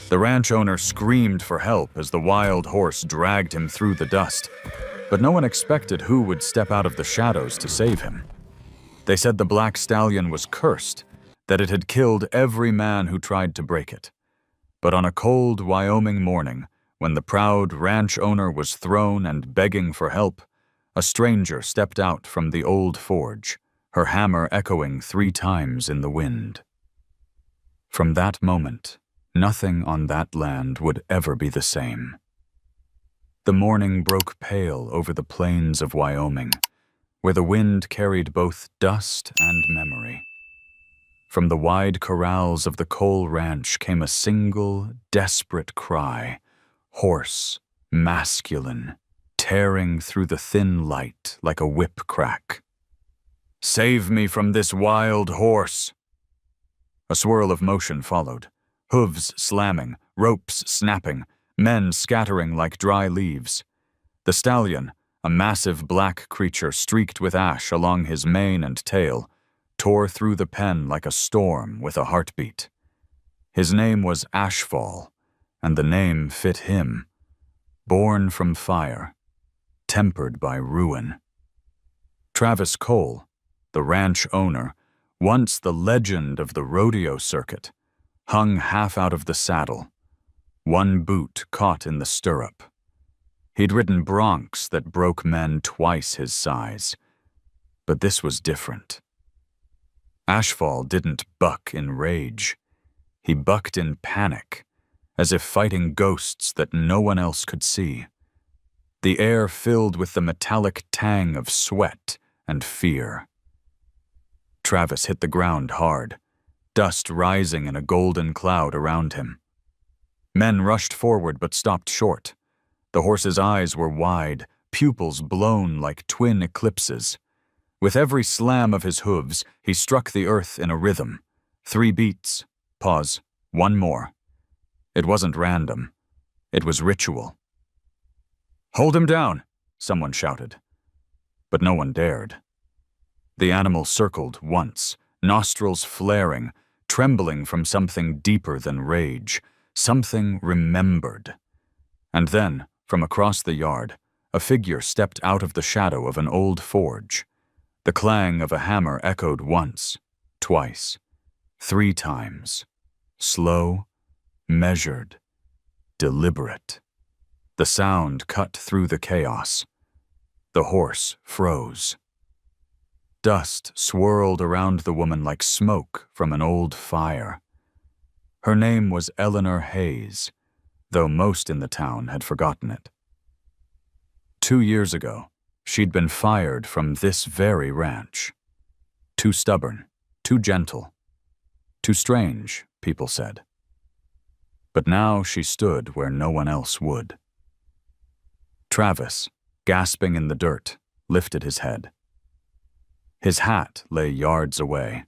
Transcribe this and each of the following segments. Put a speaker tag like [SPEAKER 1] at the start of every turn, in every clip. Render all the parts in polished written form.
[SPEAKER 1] The ranch owner screamed for help as the wild horse dragged him through the dust, but no one expected who would step out of the shadows to save him. They said the black stallion was cursed, that it had killed every man who tried to break it. But on a cold Wyoming morning, when the proud ranch owner was thrown and begging for help, a stranger stepped out from the old forge, her hammer echoing 3 times in the wind. From that moment, nothing on that land would ever be the same. The morning broke pale over the plains of Wyoming, where the wind carried both dust and memory. From the wide corrals of the coal ranch came a single, desperate cry, hoarse, masculine, tearing through the thin light like a whip crack. "Save me from this wild horse!" A swirl of motion followed, hooves slamming, ropes snapping, men scattering like dry leaves. The stallion, a massive black creature streaked with ash along his mane and tail, tore through the pen like a storm with a heartbeat. His name was Ashfall, and the name fit him. Born from fire, tempered by ruin. Travis Cole, the ranch owner, once the legend of the rodeo circuit, hung half out of the saddle, one boot caught in the stirrup. He'd ridden broncs that broke men twice his size, but this was different. Ashfall didn't buck in rage. He bucked in panic, as if fighting ghosts that no one else could see. The air filled with the metallic tang of sweat and fear. Travis hit the ground hard, dust rising in a golden cloud around him. Men rushed forward but stopped short. The horse's eyes were wide, pupils blown like twin eclipses. With every slam of his hooves, he struck the earth in a rhythm. 3 beats, pause, 1 more. It wasn't random. It was ritual. "Hold him down," someone shouted. But no one dared. The animal circled once, nostrils flaring, trembling from something deeper than rage, something remembered. And then, from across the yard, a figure stepped out of the shadow of an old forge. The clang of a hammer echoed once, twice, 3 times. Slow, measured, deliberate. The sound cut through the chaos. The horse froze. Dust swirled around the woman like smoke from an old fire. Her name was Eleanor Hayes, though most in the town had forgotten it. 2 years ago, she'd been fired from this very ranch. Too stubborn, too gentle, too strange, people said. But now she stood where no one else would. Travis, gasping in the dirt, lifted his head. His hat lay yards away.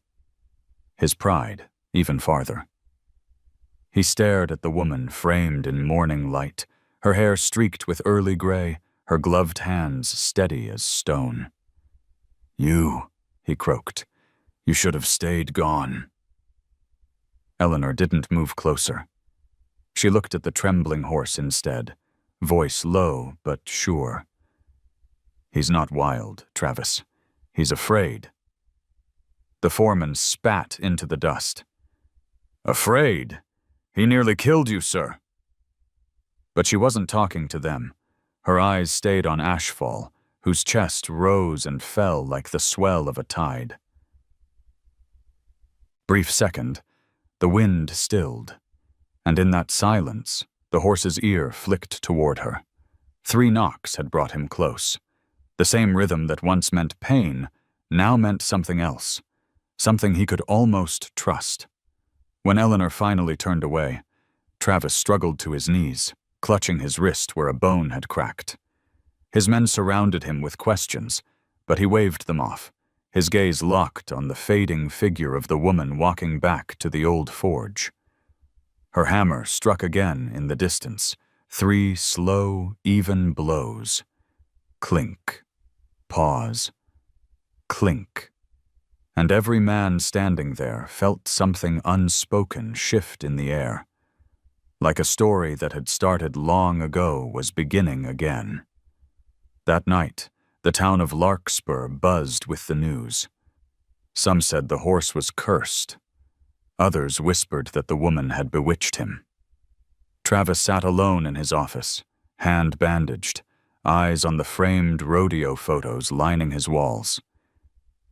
[SPEAKER 1] His pride even farther. He stared at the woman framed in morning light, her hair streaked with early gray, her gloved hands steady as stone. "You," he croaked, "you should have stayed gone." Eleanor didn't move closer. She looked at the trembling horse instead, voice low but sure. "He's not wild, Travis. He's afraid." The foreman spat into the dust. "Afraid? He nearly killed you, sir." But she wasn't talking to them. Her eyes stayed on Ashfall, whose chest rose and fell like the swell of a tide. Brief second, the wind stilled, and in that silence, the horse's ear flicked toward her. 3 knocks had brought him close. The same rhythm that once meant pain now meant something else, something he could almost trust. When Eleanor finally turned away, Travis struggled to his knees, clutching his wrist where a bone had cracked. His men surrounded him with questions, but he waved them off, his gaze locked on the fading figure of the woman walking back to the old forge. Her hammer struck again in the distance, 3 slow, even blows. Clink, pause, clink. And every man standing there felt something unspoken shift in the air. like a story that had started long ago was beginning again. That night, the town of Larkspur buzzed with the news. Some said the horse was cursed. Others whispered that the woman had bewitched him. Travis sat alone in his office, hand bandaged, eyes on the framed rodeo photos lining his walls.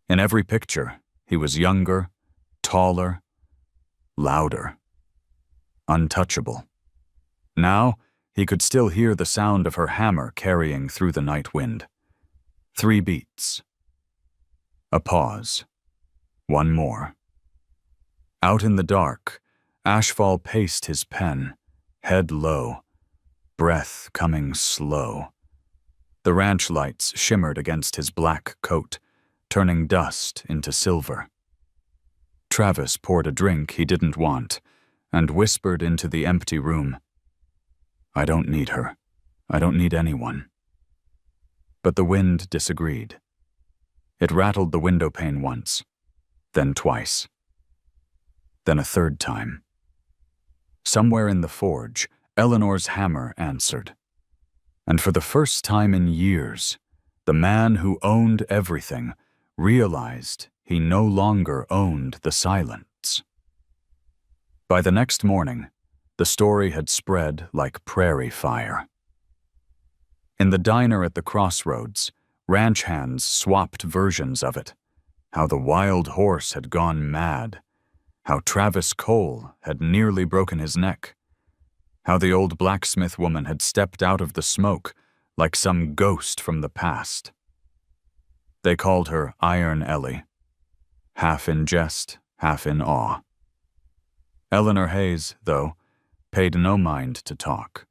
[SPEAKER 1] In every picture, he was younger, taller, louder, untouchable. Now, he could still hear the sound of her hammer carrying through the night wind. 3 beats. A pause. 1 more. Out in the dark, Ashfall paced his pen, head low, breath coming slow. The ranch lights shimmered against his black coat, turning dust into silver. Travis poured a drink he didn't want and whispered into the empty room, "I don't need her. I don't need anyone." But the wind disagreed. It rattled the window pane once, then twice, then a 3rd time. Somewhere in the forge, Eleanor's hammer answered. And for the first time in years, the man who owned everything realized he no longer owned the silence. By the next morning, the story had spread like prairie fire. In the diner at the crossroads, ranch hands swapped versions of it. How the wild horse had gone mad. How Travis Cole had nearly broken his neck. How the old blacksmith woman had stepped out of the smoke like some ghost from the past. They called her Iron Ellie, half in jest, half in awe. Eleanor Hayes, though, paid no mind to talk.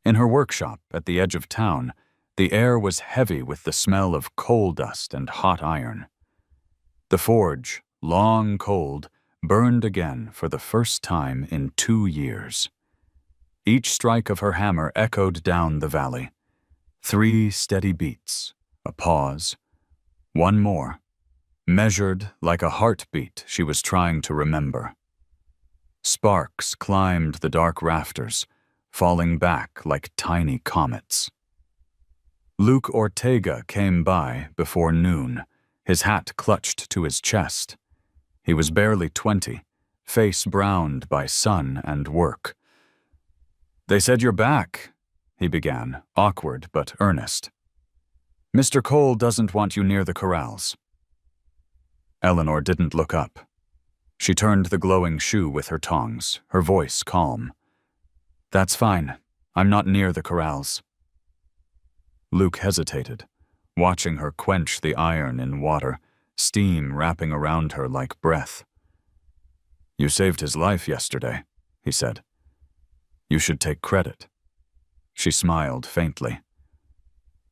[SPEAKER 1] In her workshop at the edge of town, the air was heavy with the smell of coal dust and hot iron. The forge, long cold, burned again for the first time in 2 years. Each strike of her hammer echoed down the valley. 3 steady beats, a pause, 1 more, measured like a heartbeat she was trying to remember. Sparks climbed the dark rafters, falling back like tiny comets. Luke Ortega came by before noon, his hat clutched to his chest. He was barely 20, face browned by sun and work. "They said you're back," he began, awkward but earnest. "Mr. Cole doesn't want you near the corrals." Eleanor didn't look up. She turned the glowing shoe with her tongs, her voice calm. "That's fine. I'm not near the corrals." Luke hesitated, watching her quench the iron in water, steam wrapping around her like breath. "You saved his life yesterday," he said. "You should take credit." She smiled faintly.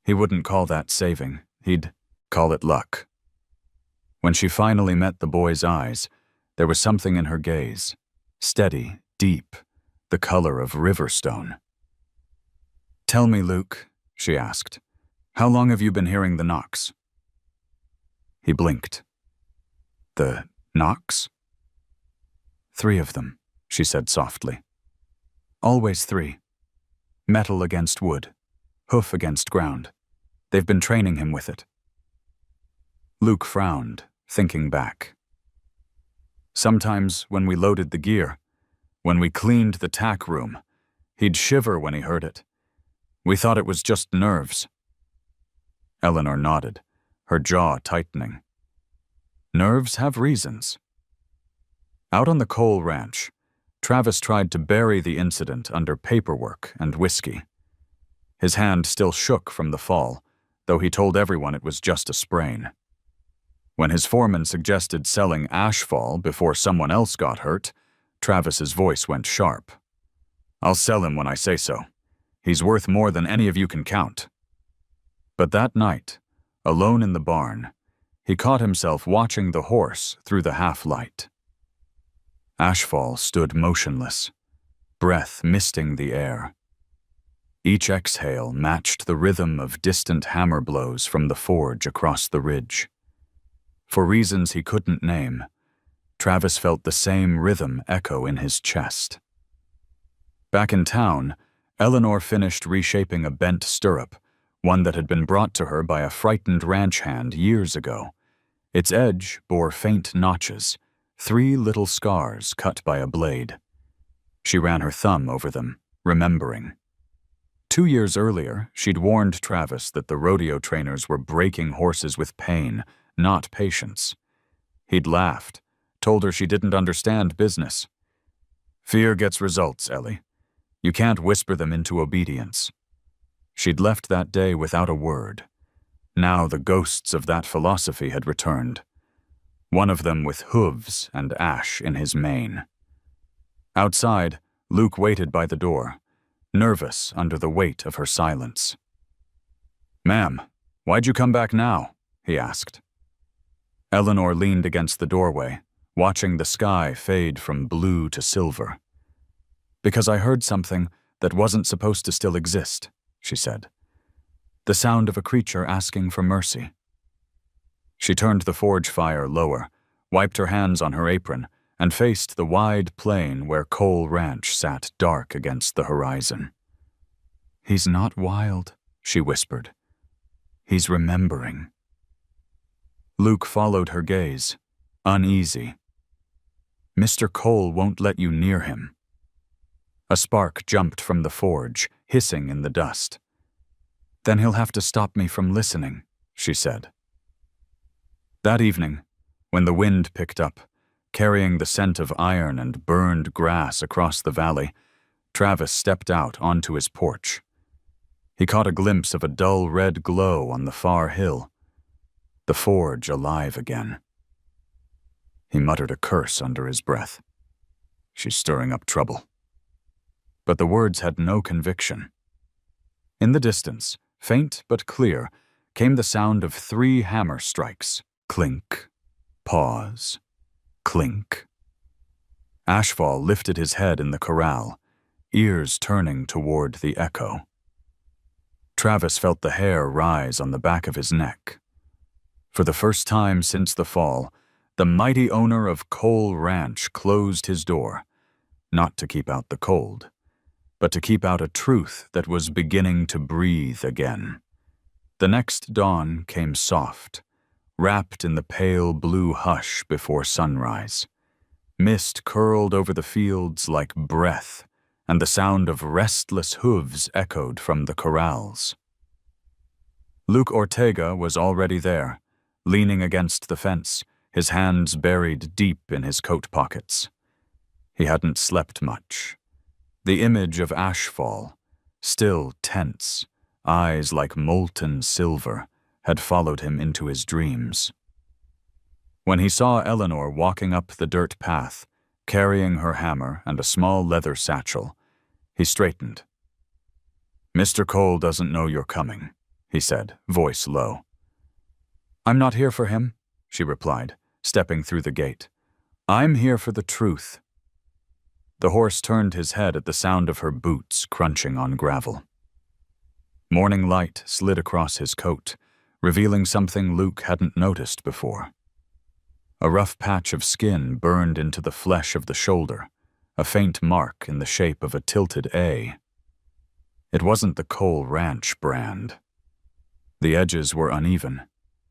[SPEAKER 1] He wouldn't call that saving. He'd call it luck. When she finally met the boy's eyes, there was something in her gaze, steady, deep, the color of riverstone. "Tell me, Luke," she asked, "how long have you been hearing the knocks?" He blinked. "The knocks?" "3 of them," she said softly. "Always 3. Metal against wood, hoof against ground. They've been training him with it." Luke frowned, thinking back. Sometimes when we loaded the gear, when we cleaned the tack room, he'd shiver when he heard it. We thought it was just nerves. Eleanor nodded, her jaw tightening. Nerves have reasons. Out on the Cole ranch, Travis tried to bury the incident under paperwork and whiskey. His hand still shook from the fall, though he told everyone it was just a sprain. When his foreman suggested selling Ashfall before someone else got hurt, Travis's voice went sharp. "I'll sell him when I say so. He's worth more than any of you can count." But that night, alone in the barn, he caught himself watching the horse through the half-light. Ashfall stood motionless, breath misting the air. Each exhale matched the rhythm of distant hammer blows from the forge across the ridge. For reasons he couldn't name, Travis felt the same rhythm echo in his chest. Back in town, Eleanor finished reshaping a bent stirrup, one that had been brought to her by a frightened ranch hand years ago. Its edge bore faint notches, 3 little scars cut by a blade. She ran her thumb over them, remembering. 2 years earlier, she'd warned Travis that the rodeo trainers were breaking horses with pain, not patience. He'd laughed, told her she didn't understand business. Fear gets results, Ellie. You can't whisper them into obedience. She'd left that day without a word. Now the ghosts of that philosophy had returned. One of them with hooves and ash in his mane. Outside, Luke waited by the door, nervous under the weight of her silence. "Ma'am, why'd you come back now?" he asked. Eleanor leaned against the doorway, watching the sky fade from blue to silver. "Because I heard something that wasn't supposed to still exist," she said. "The sound of a creature asking for mercy." She turned the forge fire lower, wiped her hands on her apron, and faced the wide plain where Cole Ranch sat dark against the horizon. "He's not wild," she whispered. "He's remembering." Luke followed her gaze, uneasy. "Mr. Cole won't let you near him." A spark jumped from the forge, hissing in the dust. "Then he'll have to stop me from listening," she said. That evening, when the wind picked up, carrying the scent of iron and burned grass across the valley, Travis stepped out onto his porch. He caught a glimpse of a dull red glow on the far hill, the forge alive again. He muttered a curse under his breath. "She's stirring up trouble." But the words had no conviction. In the distance, faint but clear, came the sound of 3 hammer strikes. Clink, pause, clink. Ashfall lifted his head in the corral, ears turning toward the echo. Travis felt the hair rise on the back of his neck. For the first time since the fall, the mighty owner of Cole Ranch closed his door, not to keep out the cold, but to keep out a truth that was beginning to breathe again. The next dawn came soft, wrapped in the pale blue hush before sunrise. Mist curled over the fields like breath, and the sound of restless hooves echoed from the corrals. Luke Ortega was already there, leaning against the fence, his hands buried deep in his coat pockets. He hadn't slept much. The image of Ashfall, still tense, eyes like molten silver, had followed him into his dreams. When he saw Eleanor walking up the dirt path, carrying her hammer and a small leather satchel, he straightened. "Mr. Cole doesn't know you're coming," he said, voice low. "I'm not here for him," she replied, stepping through the gate. "I'm here for the truth." The horse turned his head at the sound of her boots crunching on gravel. Morning light slid across his coat, revealing something Luke hadn't noticed before. A rough patch of skin burned into the flesh of the shoulder, a faint mark in the shape of a tilted A. It wasn't the Cole Ranch brand. The edges were uneven,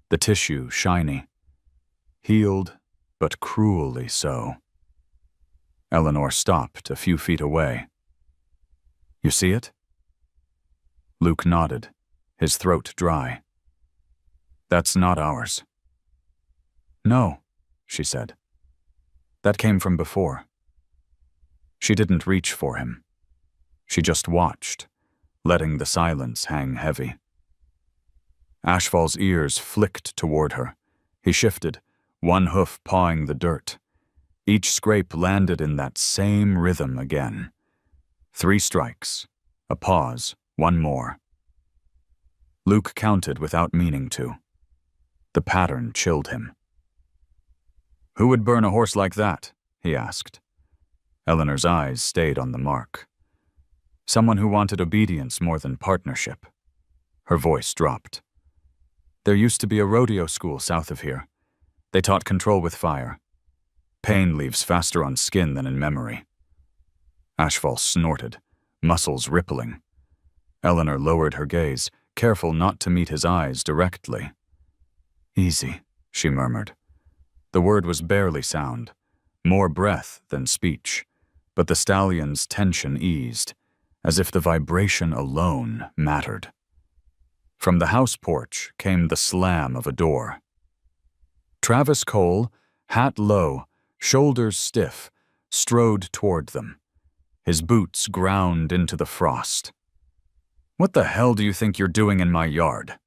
[SPEAKER 1] the tissue shiny. Healed, but cruelly so. Eleanor stopped a few feet away. "You see it?" Luke nodded, his throat dry. "That's not ours." "No," she said. "That came from before." She didn't reach for him. She just watched, letting the silence hang heavy. Ashfall's ears flicked toward her. He shifted, one hoof pawing the dirt. Each scrape landed in that same rhythm again. 3 strikes, a pause, one more. Luke counted without meaning to. The pattern chilled him. "Who would burn a horse like that?" he asked. Eleanor's eyes stayed on the mark. "Someone who wanted obedience more than partnership." Her voice dropped. "There used to be a rodeo school south of here. They taught control with fire. Pain leaves faster on skin than in memory." Ashfall snorted, muscles rippling. Eleanor lowered her gaze, careful not to meet his eyes directly. "Easy," she murmured. The word was barely sound, more breath than speech, but the stallion's tension eased, as if the vibration alone mattered. From the house porch came the slam of a door. Travis Cole, hat low, shoulders stiff, strode toward them. His boots ground into the frost. "What the hell do you think you're doing in my yard?"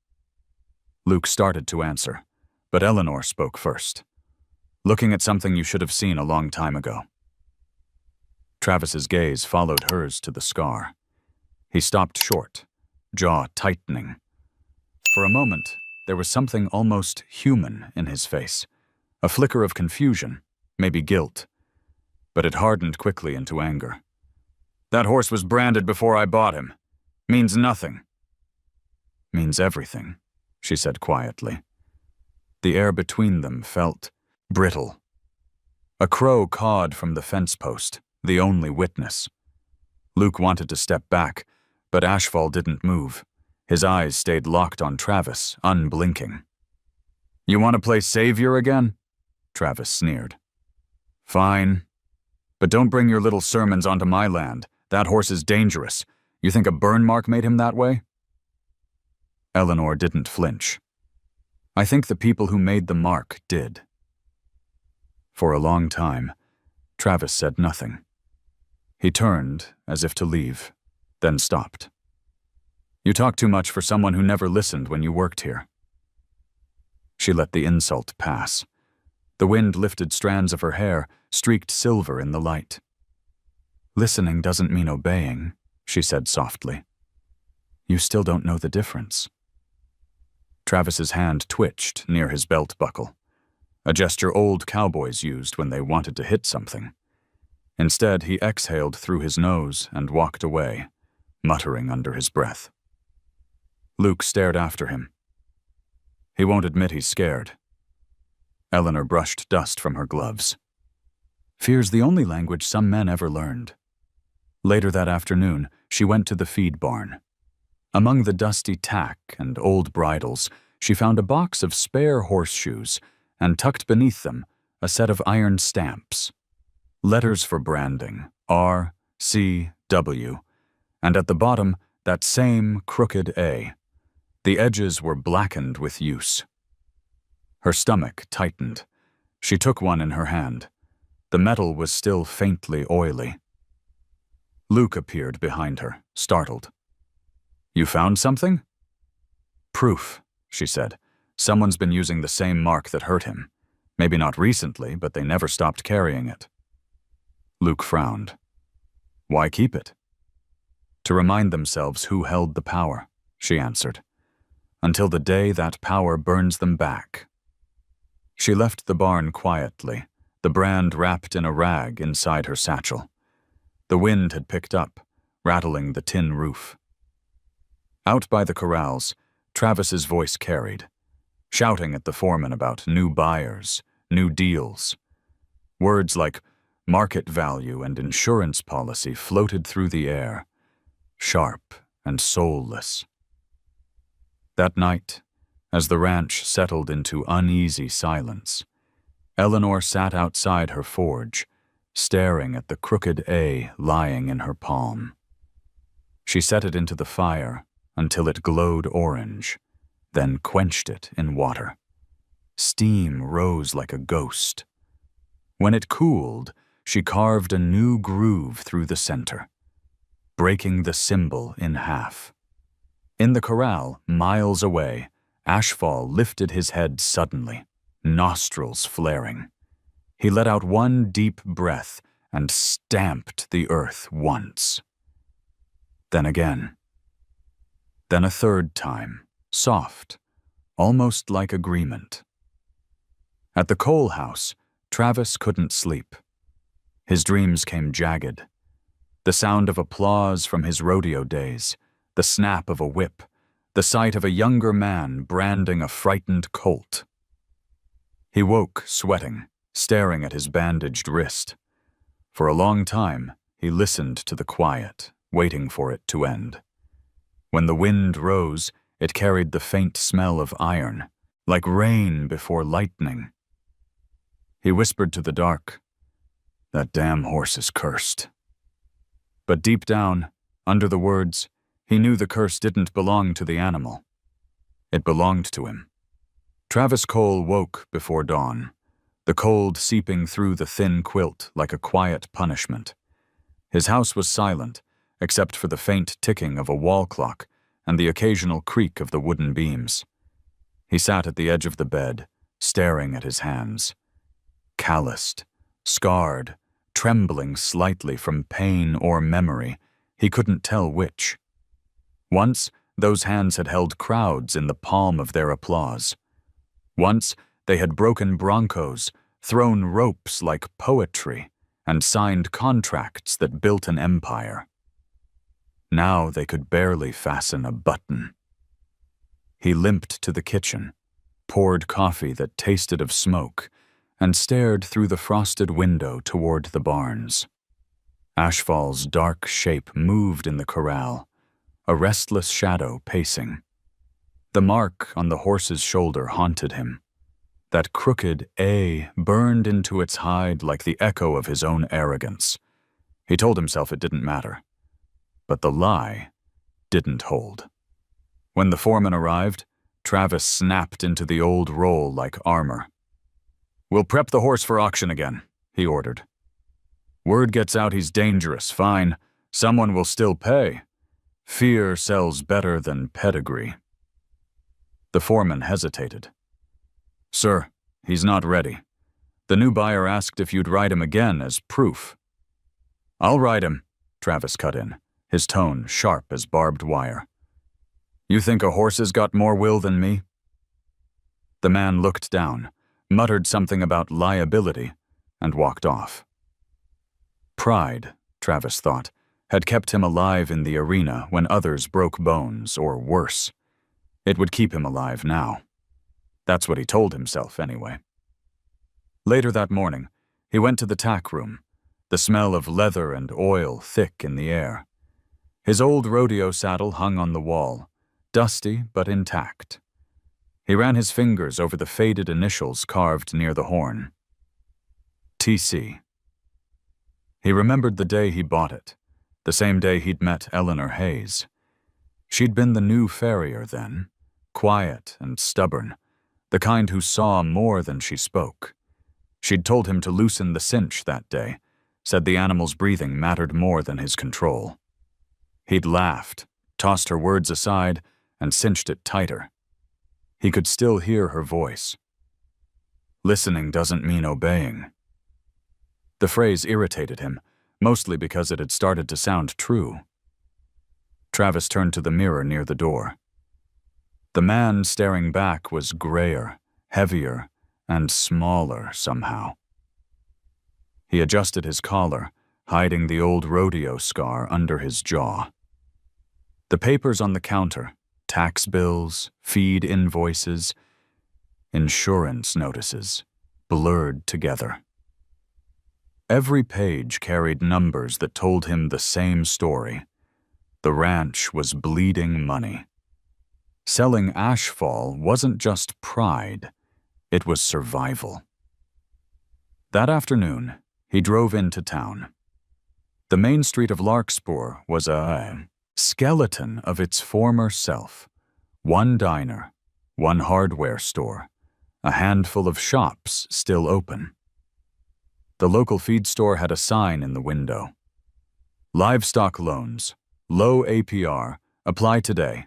[SPEAKER 1] Luke started to answer, but Eleanor spoke first. "Looking at something you should have seen a long time ago." Travis's gaze followed hers to the scar. He stopped short, jaw tightening. For a moment, there was something almost human in his face, a flicker of confusion, maybe guilt, but it hardened quickly into anger. "That horse was branded before I bought him. Means nothing." "Means everything," she said quietly. The air between them felt brittle. A crow cawed from the fence post, the only witness. Luke wanted to step back, but Ashfall didn't move. His eyes stayed locked on Travis, unblinking. "You want to play savior again?" Travis sneered. "Fine. But don't bring your little sermons onto my land. That horse is dangerous. You think a burn mark made him that way?" Eleanor didn't flinch. "I think the people who made the mark did." For a long time, Travis said nothing. He turned as if to leave, then stopped. "You talk too much for someone who never listened when you worked here." She let the insult pass. The wind lifted strands of her hair, streaked silver in the light. "Listening doesn't mean obeying," she said softly. "You still don't know the difference." Travis's hand twitched near his belt buckle, a gesture old cowboys used when they wanted to hit something. Instead, he exhaled through his nose and walked away, muttering under his breath. Luke stared after him. He won't admit he's scared. Eleanor brushed dust from her gloves. Fear's the only language some men ever learned. Later that afternoon, she went to the feed barn. Among the dusty tack and old bridles, she found a box of spare horseshoes, and tucked beneath them, a set of iron stamps. Letters for branding, R, C, W, and at the bottom, that same crooked A. The edges were blackened with use. Her stomach tightened. She took one in her hand. The metal was still faintly oily. Luke appeared behind her, startled. "You found something?" "Proof," she said. "Someone's been using the same mark that hurt him. Maybe not recently, but they never stopped carrying it." Luke frowned. "Why keep it?" "To remind themselves who held the power," she answered. "Until the day that power burns them back." She left the barn quietly, the brand wrapped in a rag inside her satchel. The wind had picked up, rattling the tin roof. Out by the corrals, Travis's voice carried, shouting at the foreman about new buyers, new deals. Words like market value and insurance policy floated through the air, sharp and soulless. That night, as the ranch settled into uneasy silence, Eleanor sat outside her forge, staring at the crooked A lying in her palm. She set it into the fire until it glowed orange, then quenched it in water. Steam rose like a ghost. When it cooled, she carved a new groove through the center, breaking the symbol in half. In the corral, miles away, Ashfall lifted his head suddenly, nostrils flaring. He let out one deep breath and stamped the earth once. Then again. Then a third time, soft, almost like agreement. At the Cole house, Travis couldn't sleep. His dreams came jagged. The sound of applause from his rodeo days, the snap of a whip, the sight of a younger man branding a frightened colt. He woke sweating, staring at his bandaged wrist. For a long time, he listened to the quiet, waiting for it to end. When the wind rose, it carried the faint smell of iron, like rain before lightning. He whispered to the dark, "That damn horse is cursed." But deep down, under the words, he knew the curse didn't belong to the animal. It belonged to him. Travis Cole woke before dawn, the cold seeping through the thin quilt like a quiet punishment. His house was silent, except for the faint ticking of a wall clock and the occasional creak of the wooden beams. He sat at the edge of the bed, staring at his hands. Calloused, scarred, trembling slightly from pain or memory, he couldn't tell which. Once, those hands had held crowds in the palm of their applause. Once, they had broken broncos, thrown ropes like poetry, and signed contracts that built an empire. Now they could barely fasten a button. He limped to the kitchen, poured coffee that tasted of smoke, and stared through the frosted window toward the barns. Ashfall's dark shape moved in the corral, a restless shadow pacing. The mark on the horse's shoulder haunted him. That crooked A burned into its hide like the echo of his own arrogance. He told himself it didn't matter. But the lie didn't hold. When the foreman arrived, Travis snapped into the old role like armor. "We'll prep the horse for auction again," he ordered. "Word gets out he's dangerous, fine. Someone will still pay. Fear sells better than pedigree." The foreman hesitated. "Sir, he's not ready. The new buyer asked if you'd ride him again as proof." "I'll ride him," Travis cut in, his tone sharp as barbed wire. "You think a horse has got more will than me?" The man looked down, muttered something about liability, and walked off. Pride, Travis thought, had kept him alive in the arena when others broke bones, or worse. It would keep him alive now. That's what he told himself, anyway. Later that morning, he went to the tack room, the smell of leather and oil thick in the air. His old rodeo saddle hung on the wall, dusty but intact. He ran his fingers over the faded initials carved near the horn. TC. He remembered the day he bought it, the same day he'd met Eleanor Hayes. She'd been the new farrier then, quiet and stubborn, the kind who saw more than she spoke. She'd told him to loosen the cinch that day, said the animal's breathing mattered more than his control. He'd laughed, tossed her words aside, and cinched it tighter. He could still hear her voice. Listening doesn't mean obeying. The phrase irritated him, mostly because it had started to sound true. Travis turned to the mirror near the door. The man staring back was grayer, heavier, and smaller somehow. He adjusted his collar, hiding the old rodeo scar under his jaw. The papers on the counter, tax bills, feed invoices, insurance notices, blurred together. Every page carried numbers that told him the same story. The ranch was bleeding money. Selling Ashfall wasn't just pride, it was survival. That afternoon, he drove into town. The main street of Larkspur was a skeleton of its former self. One diner, one hardware store, a handful of shops still open. The local feed store had a sign in the window. Livestock loans, low APR, apply today.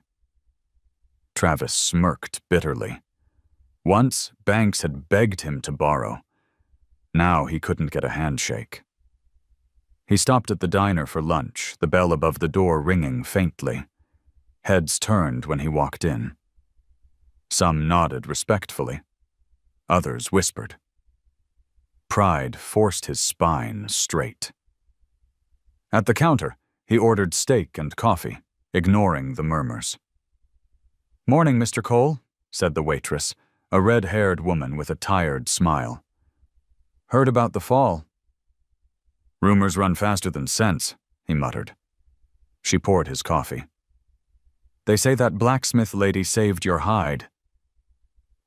[SPEAKER 1] Travis smirked bitterly. Once, banks had begged him to borrow. Now he couldn't get a handshake. He stopped at the diner for lunch, the bell above the door ringing faintly. Heads turned when he walked in. Some nodded respectfully. Others whispered. Pride forced his spine straight. At the counter, he ordered steak and coffee, ignoring the murmurs. "Morning, Mr. Cole," said the waitress, a red-haired woman with a tired smile. "Heard about the fall." "Rumors run faster than sense," he muttered. She poured his coffee. "They say that blacksmith lady saved your hide."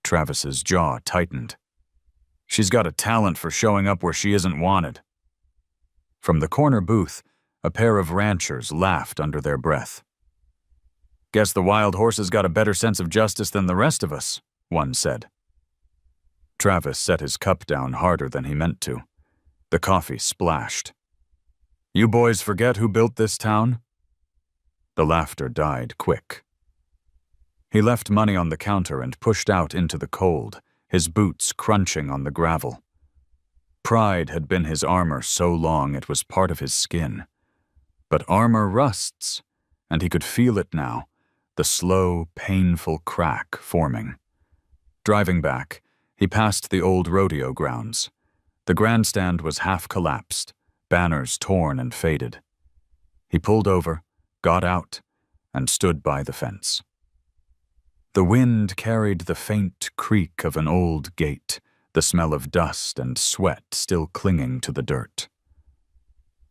[SPEAKER 1] Travis's jaw tightened. "She's got a talent for showing up where she isn't wanted." From the corner booth, a pair of ranchers laughed under their breath. "Guess the wild horses got a better sense of justice than the rest of us," one said. Travis set his cup down harder than he meant to. The coffee splashed. "You boys forget who built this town?" The laughter died quick. He left money on the counter and pushed out into the cold, his boots crunching on the gravel. Pride had been his armor so long it was part of his skin. But armor rusts, and he could feel it now, the slow, painful crack forming. Driving back, he passed the old rodeo grounds. The grandstand was half collapsed, banners torn and faded. He pulled over, got out, and stood by the fence. The wind carried the faint creak of an old gate, the smell of dust and sweat still clinging to the dirt.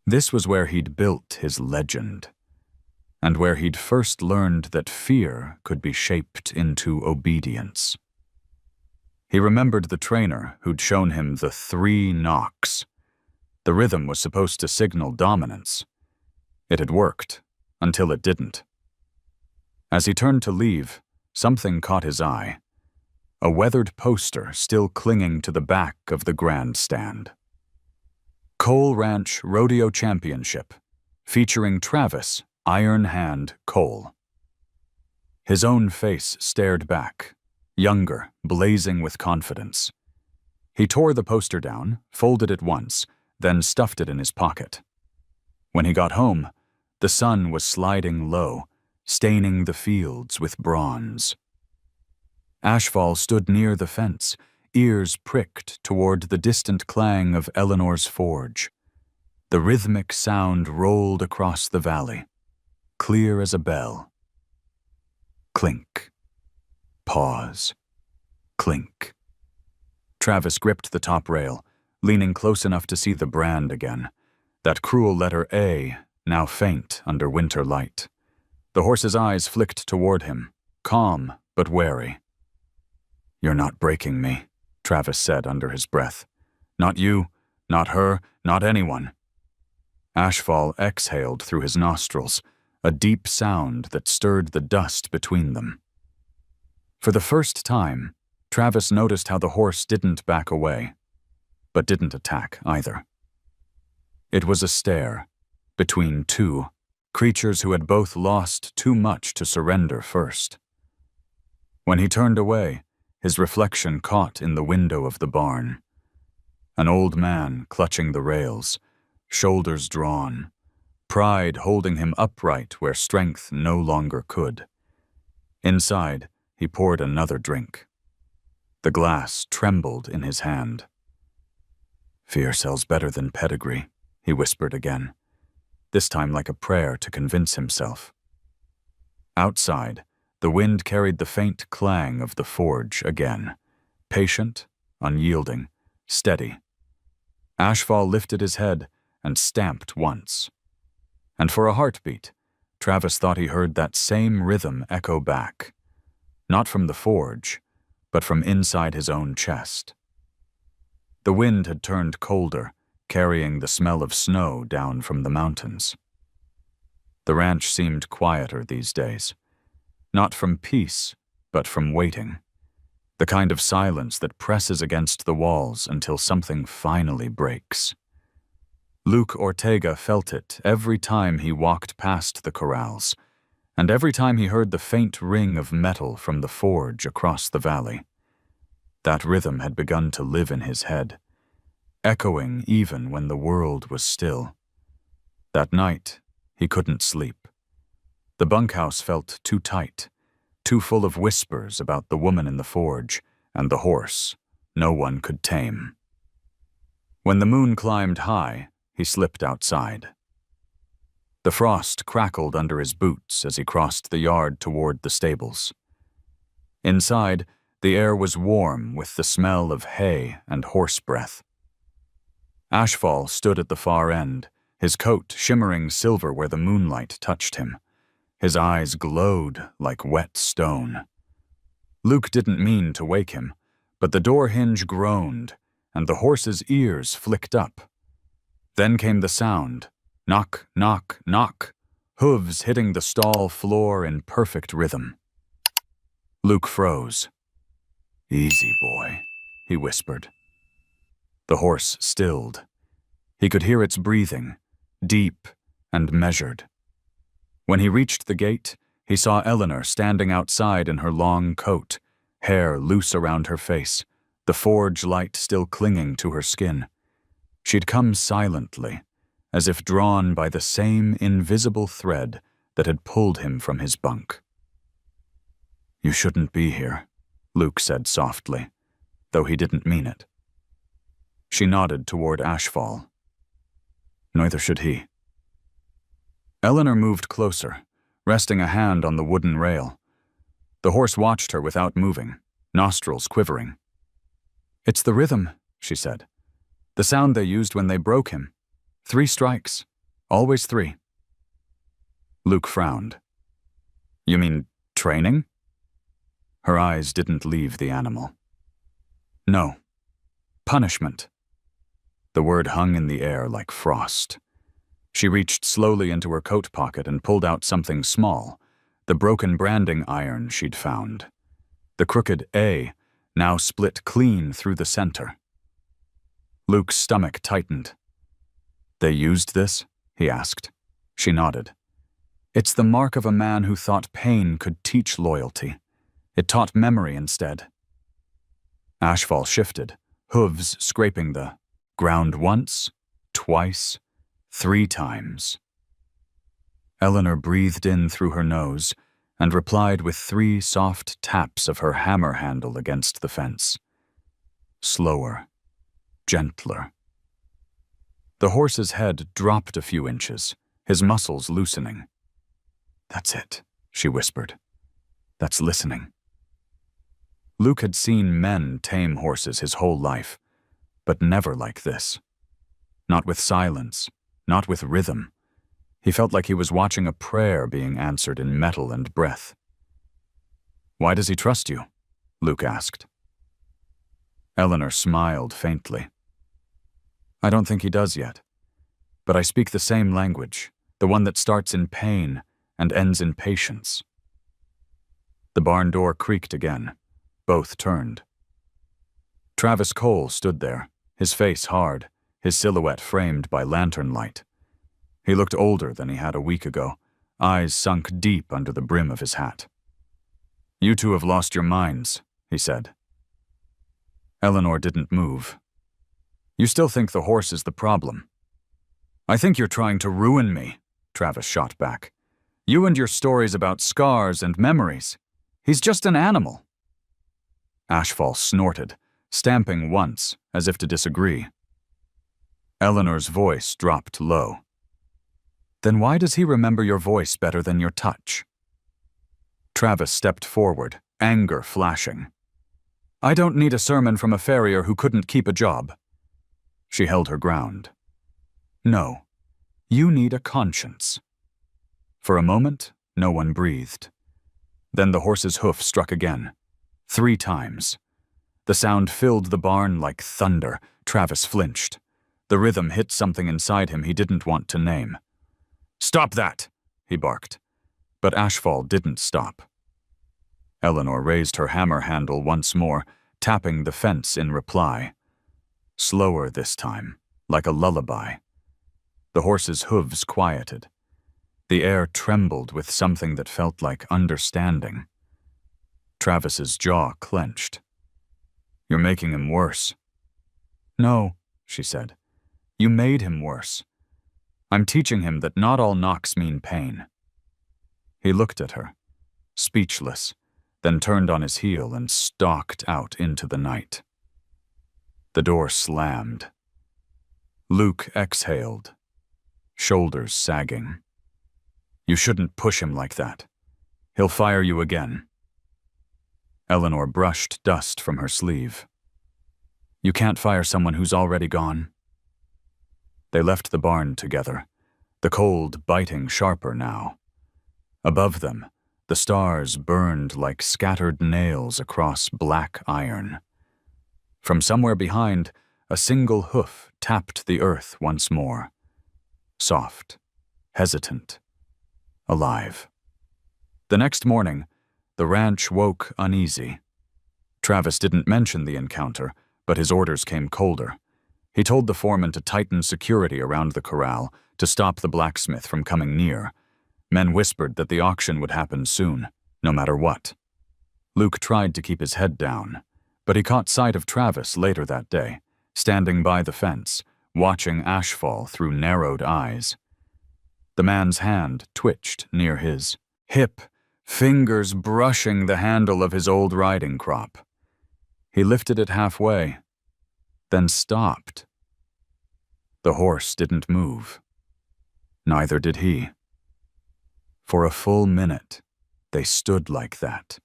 [SPEAKER 1] This was where he'd built his legend, and where he'd first learned that fear could be shaped into obedience. He remembered the trainer who'd shown him the 3 knocks. The rhythm was supposed to signal dominance. It had worked, until it didn't. As he turned to leave, something caught his eye. A weathered poster still clinging to the back of the grandstand. Cole Ranch Rodeo Championship, featuring Travis Iron Hand Cole. His own face stared back, younger, blazing with confidence. He tore the poster down, folded it once, then stuffed it in his pocket. When he got home, the sun was sliding low, staining the fields with bronze. Ashfall stood near the fence, ears pricked toward the distant clang of Eleanor's forge. The rhythmic sound rolled across the valley, clear as a bell. Clink. Pause. Clink. Travis gripped the top rail, leaning close enough to see the brand again, that cruel letter A, now faint under winter light. The horse's eyes flicked toward him, calm but wary. "You're not breaking me," Travis said under his breath. "Not you, not her, not anyone." Ashfall exhaled through his nostrils, a deep sound that stirred the dust between them. For the first time, Travis noticed how the horse didn't back away, but didn't attack either. It was a stare, between two, creatures who had both lost too much to surrender first. When he turned away, his reflection caught in the window of the barn. An old man clutching the rails, shoulders drawn, pride holding him upright where strength no longer could. Inside, he poured another drink. The glass trembled in his hand. "Fear sells better than pedigree," he whispered again, this time like a prayer to convince himself. Outside, the wind carried the faint clang of the forge again, patient, unyielding, steady. Ashfall lifted his head and stamped once. And for a heartbeat, Travis thought he heard that same rhythm echo back, not from the forge, but from inside his own chest. The wind had turned colder, carrying the smell of snow down from the mountains. The ranch seemed quieter these days. Not from peace, but from waiting. The kind of silence that presses against the walls until something finally breaks. Luke Ortega felt it every time he walked past the corrals, and every time he heard the faint ring of metal from the forge across the valley. That rhythm had begun to live in his head, echoing even when the world was still. That night, he couldn't sleep. The bunkhouse felt too tight, too full of whispers about the woman in the forge and the horse no one could tame. When the moon climbed high, he slipped outside. The frost crackled under his boots as he crossed the yard toward the stables. Inside, the air was warm with the smell of hay and horse breath. Ashfall stood at the far end, his coat shimmering silver where the moonlight touched him. His eyes glowed like wet stone. Luke didn't mean to wake him, but the door hinge groaned, and the horse's ears flicked up. Then came the sound. Knock, knock, knock, hooves hitting the stall floor in perfect rhythm. Luke froze. "Easy, boy," he whispered. The horse stilled. He could hear its breathing, deep and measured. When he reached the gate, he saw Eleanor standing outside in her long coat, hair loose around her face, the forge light still clinging to her skin. She'd come silently, as if drawn by the same invisible thread that had pulled him from his bunk. "You shouldn't be here," Luke said softly, though he didn't mean it. She nodded toward Ashfall. Neither should he. Eleanor moved closer, resting a hand on the wooden rail. The horse watched her without moving, nostrils quivering. "It's the rhythm," she said. "The sound they used when they broke him. 3 strikes. Always 3. Luke frowned. "You mean training?" Her eyes didn't leave the animal. "No. Punishment." The word hung in the air like frost. She reached slowly into her coat pocket and pulled out something small, the broken branding iron she'd found. The crooked A now split clean through the center. Luke's stomach tightened. "They used this?" he asked. She nodded. "It's the mark of a man who thought pain could teach loyalty. It taught memory instead." Ashfall shifted, hooves scraping the ground once, twice, 3 times. Eleanor breathed in through her nose and replied with 3 soft taps of her hammer handle against the fence. Slower, gentler. The horse's head dropped a few inches, his muscles loosening. "That's it," she whispered. "That's listening." Luke had seen men tame horses his whole life, but never like this. Not with silence, not with rhythm. He felt like he was watching a prayer being answered in metal and breath. "Why does he trust you?" Luke asked. Eleanor smiled faintly. "I don't think he does yet. But I speak the same language, the one that starts in pain and ends in patience." The barn door creaked again. Both turned. Travis Cole stood there, his face hard, his silhouette framed by lantern light. He looked older than he had a week ago, eyes sunk deep under the brim of his hat. "You two have lost your minds," he said. Eleanor didn't move. "You still think the horse is the problem." "I think you're trying to ruin me," Travis shot back. "You and your stories about scars and memories. He's just an animal." Ashfall snorted, stamping once, as if to disagree. Eleanor's voice dropped low. "Then why does he remember your voice better than your touch?" Travis stepped forward, anger flashing. "I don't need a sermon from a farrier who couldn't keep a job." She held her ground. "No, you need a conscience." For a moment, no one breathed. Then the horse's hoof struck again, 3 times. The sound filled the barn like thunder. Travis flinched. The rhythm hit something inside him he didn't want to name. "Stop that!" he barked. But Ashfall didn't stop. Eleanor raised her hammer handle once more, tapping the fence in reply. Slower this time, like a lullaby. The horse's hooves quieted. The air trembled with something that felt like understanding. Travis's jaw clenched. "You're making him worse." "No," she said. "You made him worse. I'm teaching him that not all knocks mean pain." He looked at her, speechless, then turned on his heel and stalked out into the night. The door slammed. Luke exhaled, shoulders sagging. "You shouldn't push him like that. He'll fire you again." Eleanor brushed dust from her sleeve. "You can't fire someone who's already gone." They left the barn together, the cold biting sharper now. Above them, the stars burned like scattered nails across black iron. From somewhere behind, a single hoof tapped the earth once more. Soft, hesitant, alive. The next morning, the ranch woke uneasy. Travis didn't mention the encounter, but his orders came colder. He told the foreman to tighten security around the corral to stop the blacksmith from coming near. Men whispered that the auction would happen soon, no matter what. Luke tried to keep his head down, but he caught sight of Travis later that day, standing by the fence, watching ash fall through narrowed eyes. The man's hand twitched near his hip, fingers brushing the handle of his old riding crop. He lifted it halfway, then stopped. The horse didn't move. Neither did he. For a full minute, they stood like that.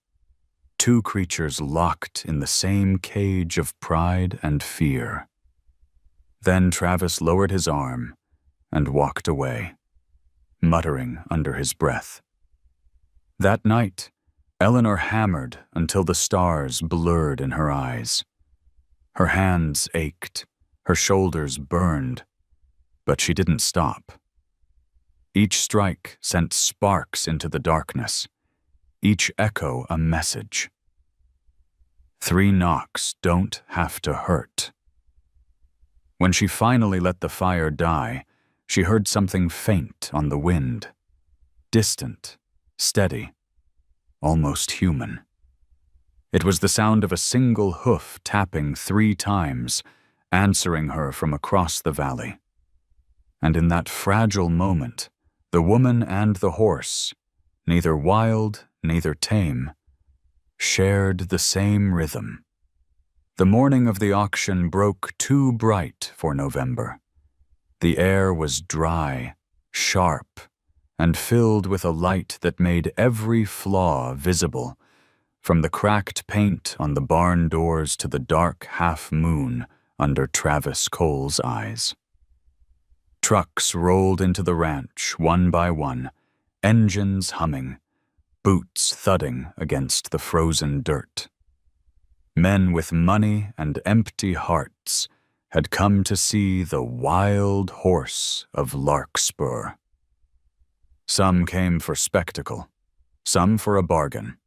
[SPEAKER 1] Two creatures locked in the same cage of pride and fear. Then Travis lowered his arm and walked away, muttering under his breath. That night, Eleanor hammered until the stars blurred in her eyes. Her hands ached, her shoulders burned, but she didn't stop. Each strike sent sparks into the darkness, each echo a message. 3 knocks don't have to hurt. When she finally let the fire die, she heard something faint on the wind, distant, steady, almost human. It was the sound of a single hoof tapping 3 times, answering her from across the valley. And in that fragile moment, the woman and the horse, neither wild, neither tame, shared the same rhythm. The morning of the auction broke too bright for November. The air was dry, sharp, and filled with a light that made every flaw visible, from the cracked paint on the barn doors to the dark half-moon under Travis Cole's eyes. Trucks rolled into the ranch one by one, engines humming, boots thudding against the frozen dirt. Men with money and empty hearts had come to see the wild horse of Larkspur. Some came for spectacle, some for a bargain,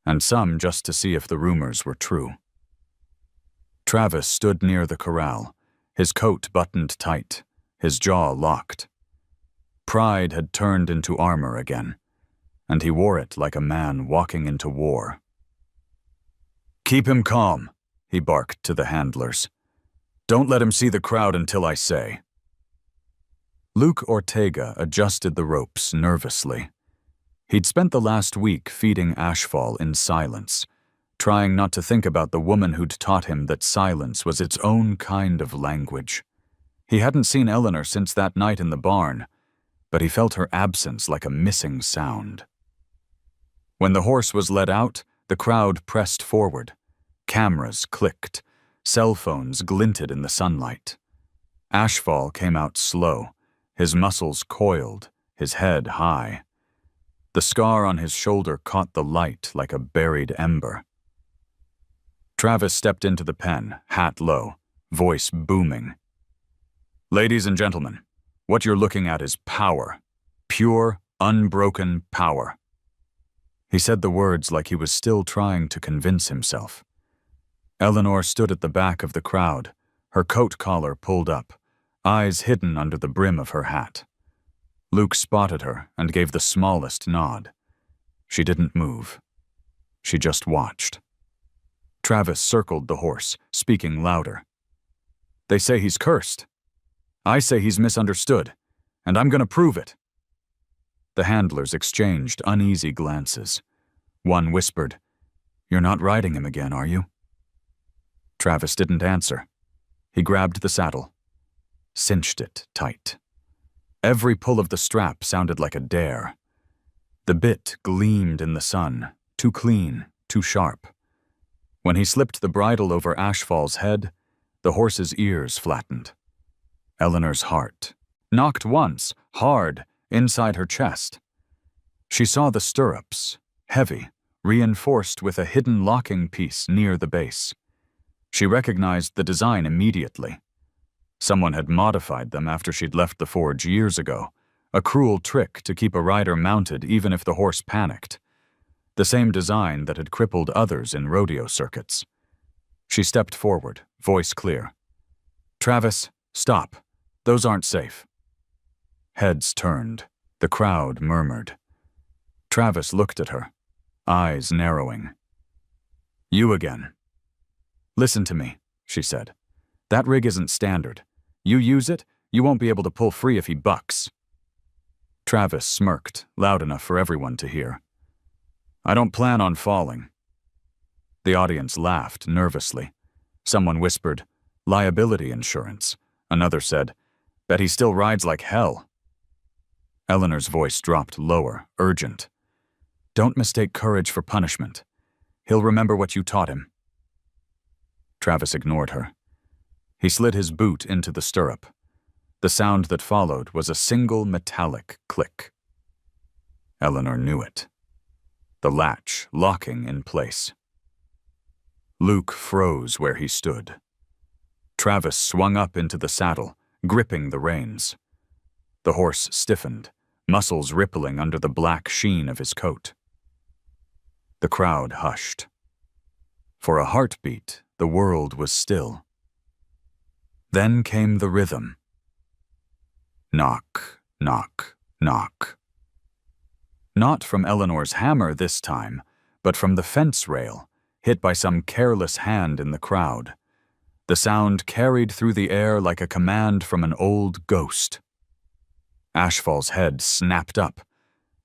[SPEAKER 1] and some just to see if the rumors were true. Travis stood near the corral, his coat buttoned tight, his jaw locked. Pride had turned into armor again, and he wore it like a man walking into war. "Keep him calm," he barked to the handlers. "Don't let him see the crowd until I say." Luke Ortega adjusted the ropes nervously. He'd spent the last week feeding Ashfall in silence, trying not to think about the woman who'd taught him that silence was its own kind of language. He hadn't seen Eleanor since that night in the barn, but he felt her absence like a missing sound. When the horse was let out, the crowd pressed forward. Cameras clicked. Cell phones glinted in the sunlight. Ashfall came out slow, his muscles coiled, his head high. The scar on his shoulder caught the light like a buried ember. Travis stepped into the pen, hat low, voice booming. "Ladies and gentlemen, what you're looking at is power. Pure, unbroken power." He said the words like he was still trying to convince himself. Eleanor stood at the back of the crowd, her coat collar pulled up, eyes hidden under the brim of her hat. Luke spotted her and gave the smallest nod. She didn't move. She just watched. Travis circled the horse, speaking louder. "They say he's cursed. I say he's misunderstood, and I'm going to prove it." The handlers exchanged uneasy glances. One whispered, "You're not riding him again, are you?" Travis didn't answer. He grabbed the saddle, cinched it tight. Every pull of the strap sounded like a dare. The bit gleamed in the sun, too clean, too sharp. When he slipped the bridle over Ashfall's head, the horse's ears flattened. Eleanor's heart knocked once, hard, inside her chest. She saw the stirrups, heavy, reinforced with a hidden locking piece near the base. She recognized the design immediately. Someone had modified them after she'd left the forge years ago, a cruel trick to keep a rider mounted even if the horse panicked. The same design that had crippled others in rodeo circuits. She stepped forward, voice clear. "Travis, stop. Those aren't safe." Heads turned. The crowd murmured. Travis looked at her, eyes narrowing. "You again." "Listen to me," she said. "That rig isn't standard. You use it, you won't be able to pull free if he bucks." Travis smirked, loud enough for everyone to hear. "I don't plan on falling." The audience laughed nervously. Someone whispered, "Liability insurance." Another said, "Bet he still rides like hell." Eleanor's voice dropped lower, urgent. "Don't mistake courage for punishment. He'll remember what you taught him." Travis ignored her. He slid his boot into the stirrup. The sound that followed was a single metallic click. Eleanor knew it. The latch locking in place. Luke froze where he stood. Travis swung up into the saddle, gripping the reins. The horse stiffened, muscles rippling under the black sheen of his coat. The crowd hushed. For a heartbeat, the world was still. Then came the rhythm. Knock, knock, knock. Not from Eleanor's hammer this time, but from the fence rail, hit by some careless hand in the crowd. The sound carried through the air like a command from an old ghost. Ashfall's head snapped up.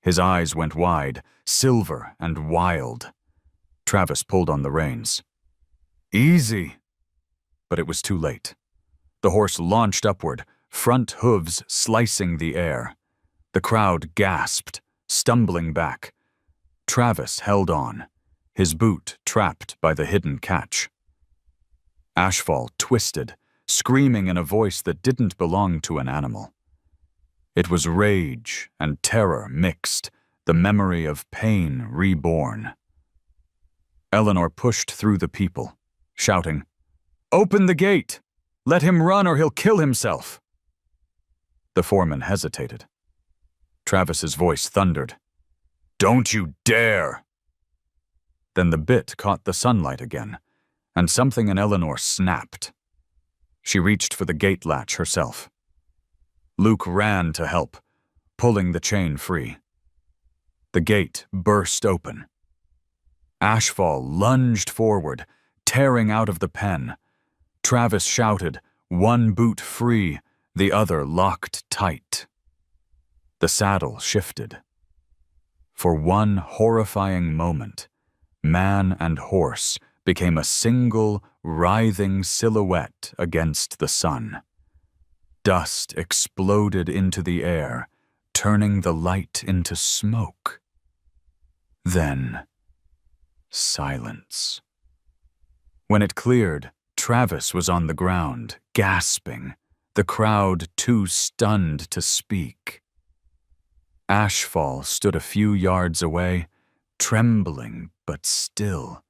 [SPEAKER 1] His eyes went wide, silver and wild. Travis pulled on the reins. "Easy!" But it was too late. The horse launched upward, front hooves slicing the air. The crowd gasped, stumbling back. Travis held on, his boot trapped by the hidden catch. Ashfall twisted, screaming in a voice that didn't belong to an animal. It was rage and terror mixed, the memory of pain reborn. Eleanor pushed through the people, shouting, "Open the gate! Let him run or he'll kill himself!" The foreman hesitated. Travis's voice thundered, "Don't you dare!" Then the bit caught the sunlight again, and something in Eleanor snapped. She reached for the gate latch herself. Luke ran to help, pulling the chain free. The gate burst open. Ashfall lunged forward, tearing out of the pen. Travis shouted, one boot free, the other locked tight. The saddle shifted. For one horrifying moment, man and horse became a single, writhing silhouette against the sun. Dust exploded into the air, turning the light into smoke. Then, silence. When it cleared, Travis was on the ground, gasping, the crowd too stunned to speak. Ashfall stood a few yards away, trembling but still.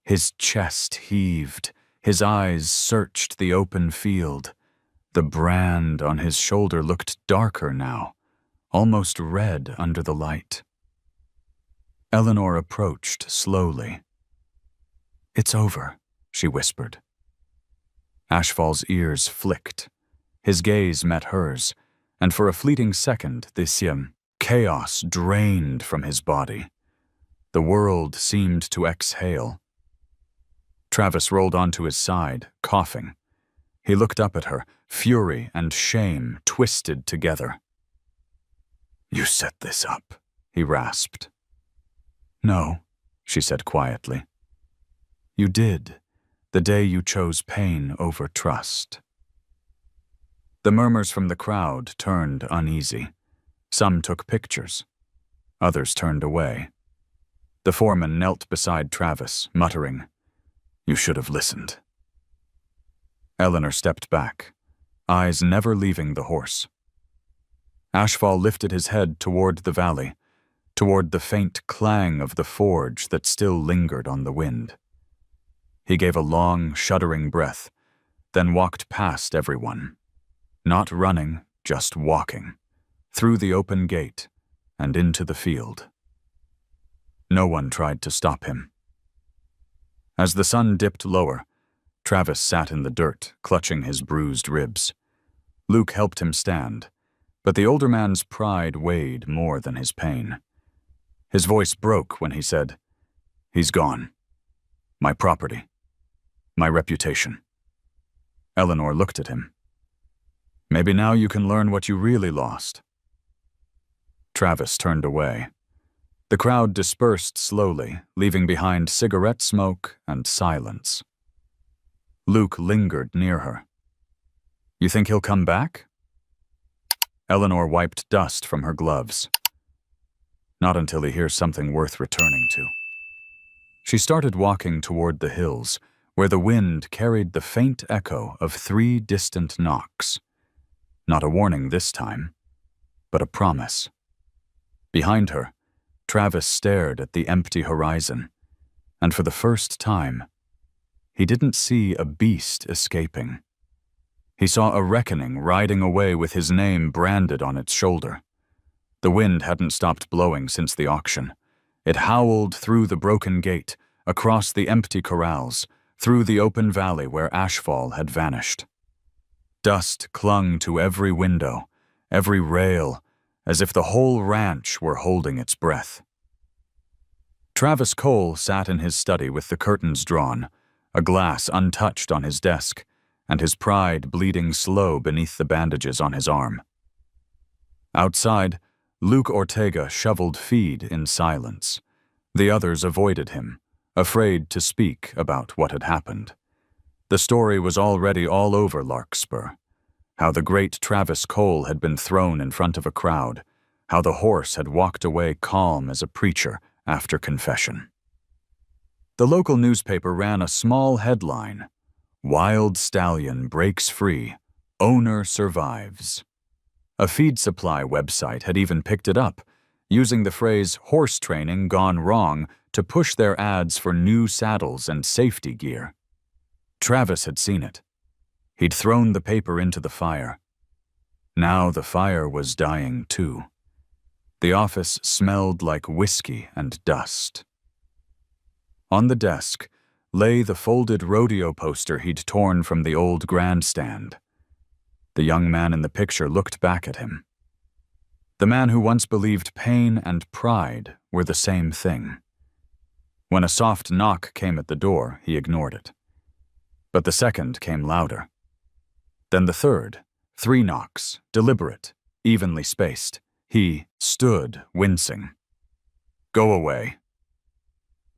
[SPEAKER 1] His chest heaved, his eyes searched the open field. The brand on his shoulder looked darker now, almost red under the light. Eleanor approached slowly. "It's over," she whispered. Ashfall's ears flicked. His gaze met hers, and for a fleeting second this chaos drained from his body. The world seemed to exhale. Travis rolled onto his side, coughing. He looked up at her, fury and shame twisted together. "You set this up," he rasped. "No," she said quietly. "You did, the day you chose pain over trust." The murmurs from the crowd turned uneasy. Some took pictures. Others turned away. The foreman knelt beside Travis, muttering, "You should have listened." Eleanor stepped back, eyes never leaving the horse. Ashfall lifted his head toward the valley, toward the faint clang of the forge that still lingered on the wind. He gave a long, shuddering breath, then walked past everyone. Not running, just walking, through the open gate and into the field. No one tried to stop him. As the sun dipped lower, Travis sat in the dirt, clutching his bruised ribs. Luke helped him stand, but the older man's pride weighed more than his pain. His voice broke when he said, "He's gone. My property. My reputation." Eleanor looked at him. "Maybe now you can learn what you really lost." Travis turned away. The crowd dispersed slowly, leaving behind cigarette smoke and silence. Luke lingered near her. "You think he'll come back?" Eleanor wiped dust from her gloves. "Not until he hears something worth returning to." She started walking toward the hills, where the wind carried the faint echo of 3 distant knocks. Not a warning this time, but a promise. Behind her, Travis stared at the empty horizon, and for the first time, he didn't see a beast escaping. He saw a reckoning riding away with his name branded on its shoulder. The wind hadn't stopped blowing since the auction. It howled through the broken gate, across the empty corrals, through the open valley where Ashfall had vanished. Dust clung to every window, every rail, as if the whole ranch were holding its breath. Travis Cole sat in his study with the curtains drawn, a glass untouched on his desk, and his pride bleeding slow beneath the bandages on his arm. Outside, Luke Ortega shoveled feed in silence. The others avoided him, afraid to speak about what had happened. The story was already all over Larkspur. How the great Travis Cole had been thrown in front of a crowd, how the horse had walked away calm as a preacher after confession. The local newspaper ran a small headline, "Wild Stallion Breaks Free, Owner Survives." A feed supply website had even picked it up, using the phrase "horse training gone wrong" to push their ads for new saddles and safety gear. Travis had seen it. He'd thrown the paper into the fire. Now the fire was dying too. The office smelled like whiskey and dust. On the desk lay the folded rodeo poster he'd torn from the old grandstand. The young man in the picture looked back at him. The man who once believed pain and pride were the same thing. When a soft knock came at the door, he ignored it. But the second came louder. Then the third, 3 knocks, deliberate, evenly spaced. He stood, wincing. "Go away."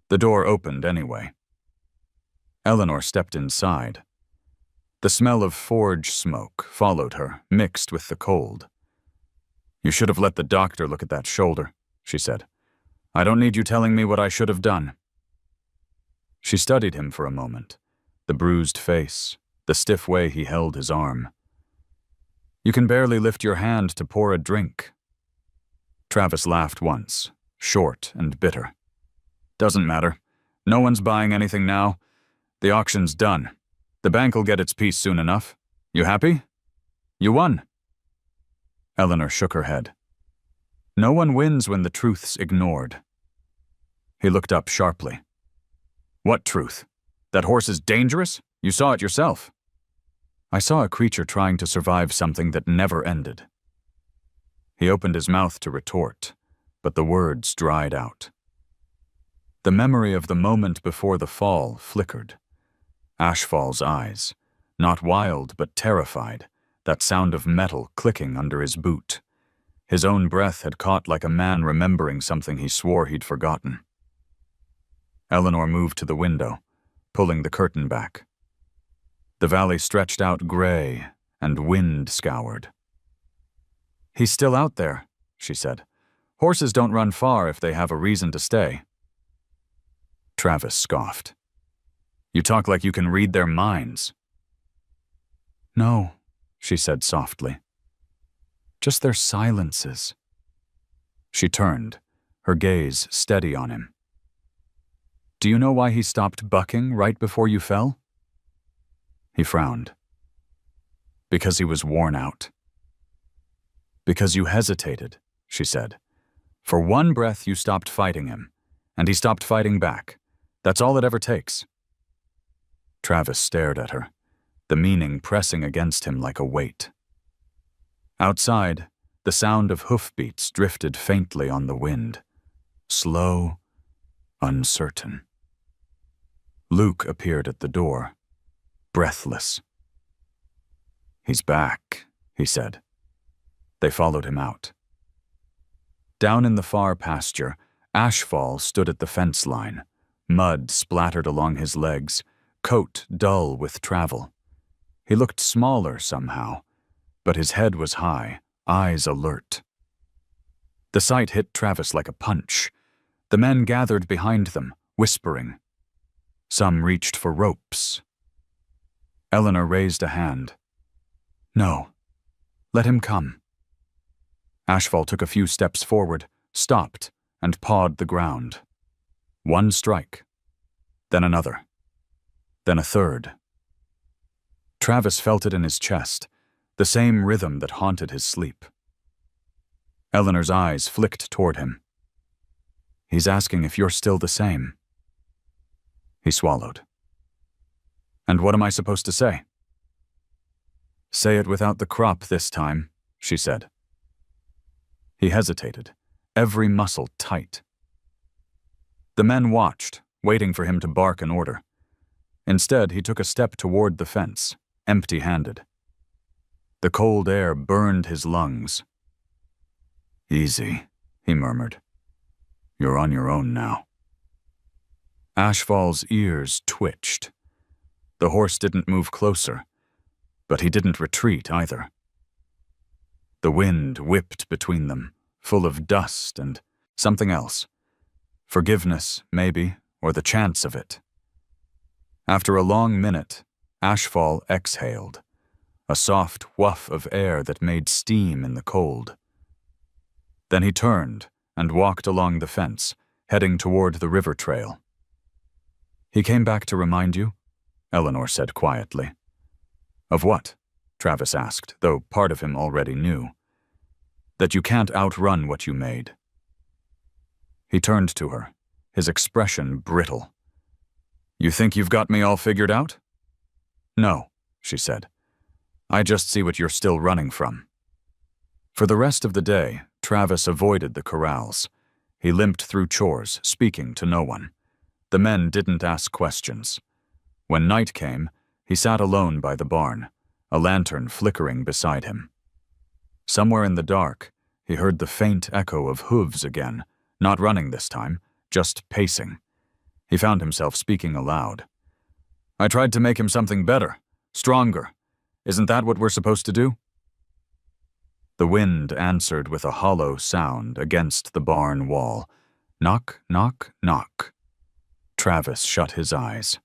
[SPEAKER 1] The door opened anyway. Eleanor stepped inside. The smell of forge smoke followed her, mixed with the cold. "You should have let the doctor look at that shoulder," she said. "I don't need you telling me what I should have done." She studied him for a moment, the bruised face, the stiff way he held his arm. "You can barely lift your hand to pour a drink." Travis laughed once, short and bitter. "Doesn't matter. No one's buying anything now. The auction's done. The bank'll get its piece soon enough. You happy? You won." Eleanor shook her head. "No one wins when the truth's ignored." He looked up sharply. "What truth? That horse is dangerous? You saw it yourself." "I saw a creature trying to survive something that never ended." He opened his mouth to retort, but the words dried out. The memory of the moment before the fall flickered. Ashfall's eyes, not wild but terrified, that sound of metal clicking under his boot. His own breath had caught like a man remembering something he swore he'd forgotten. Eleanor moved to the window, pulling the curtain back. The valley stretched out gray and wind-scoured. "He's still out there," she said. "Horses don't run far if they have a reason to stay." Travis scoffed. "You talk like you can read their minds." "No," she said softly. just their silences. She turned, her gaze steady on him. Do you know why he stopped bucking right before you fell? He frowned. Because he was worn out. Because you hesitated, she said. For one breath you stopped fighting him, and he stopped fighting back. That's all it ever takes. Travis stared at her, the meaning pressing against him like a weight. Outside, the sound of hoofbeats drifted faintly on the wind, slow, uncertain. Luke appeared at the door, breathless. He's back, he said. They followed him out. Down in the far pasture, Ashfall stood at the fence line, mud splattered along his legs, coat dull with travel. He looked smaller somehow, but his head was high, eyes alert. The sight hit Travis like a punch. The men gathered behind them, whispering. Some reached for ropes. Eleanor raised a hand. No, let him come. Ashfall took a few steps forward, stopped, and pawed the ground. One strike, then another, then a third. Travis felt it in his chest, the same rhythm that haunted his sleep. Eleanor's eyes flicked toward him. He's asking if you're still the same. He swallowed. And what am I supposed to say? Say it without the crop this time, she said. He hesitated, every muscle tight. The men watched, waiting for him to bark an order. Instead, he took a step toward the fence, empty-handed. The cold air burned his lungs. Easy, he murmured. You're on your own now. Ashfall's ears twitched. The horse didn't move closer, but he didn't retreat either. The wind whipped between them, full of dust and something else. Forgiveness, maybe, or the chance of it. After a long minute, Ashfall exhaled, a soft whuff of air that made steam in the cold. Then he turned and walked along the fence, heading toward the river trail. He came back to remind you, Eleanor said quietly. Of what? Travis asked, though part of him already knew. That you can't outrun what you made. He turned to her, his expression brittle. You think you've got me all figured out? No, she said. I just see what you're still running from. For the rest of the day, Travis avoided the corrals. He limped through chores, speaking to no one. The men didn't ask questions. When night came, he sat alone by the barn, a lantern flickering beside him. Somewhere in the dark, he heard the faint echo of hooves again, not running this time, just pacing. He found himself speaking aloud. I tried to make him something better, stronger. Isn't that what we're supposed to do? The wind answered with a hollow sound against the barn wall. Knock, knock, knock. Travis shut his eyes.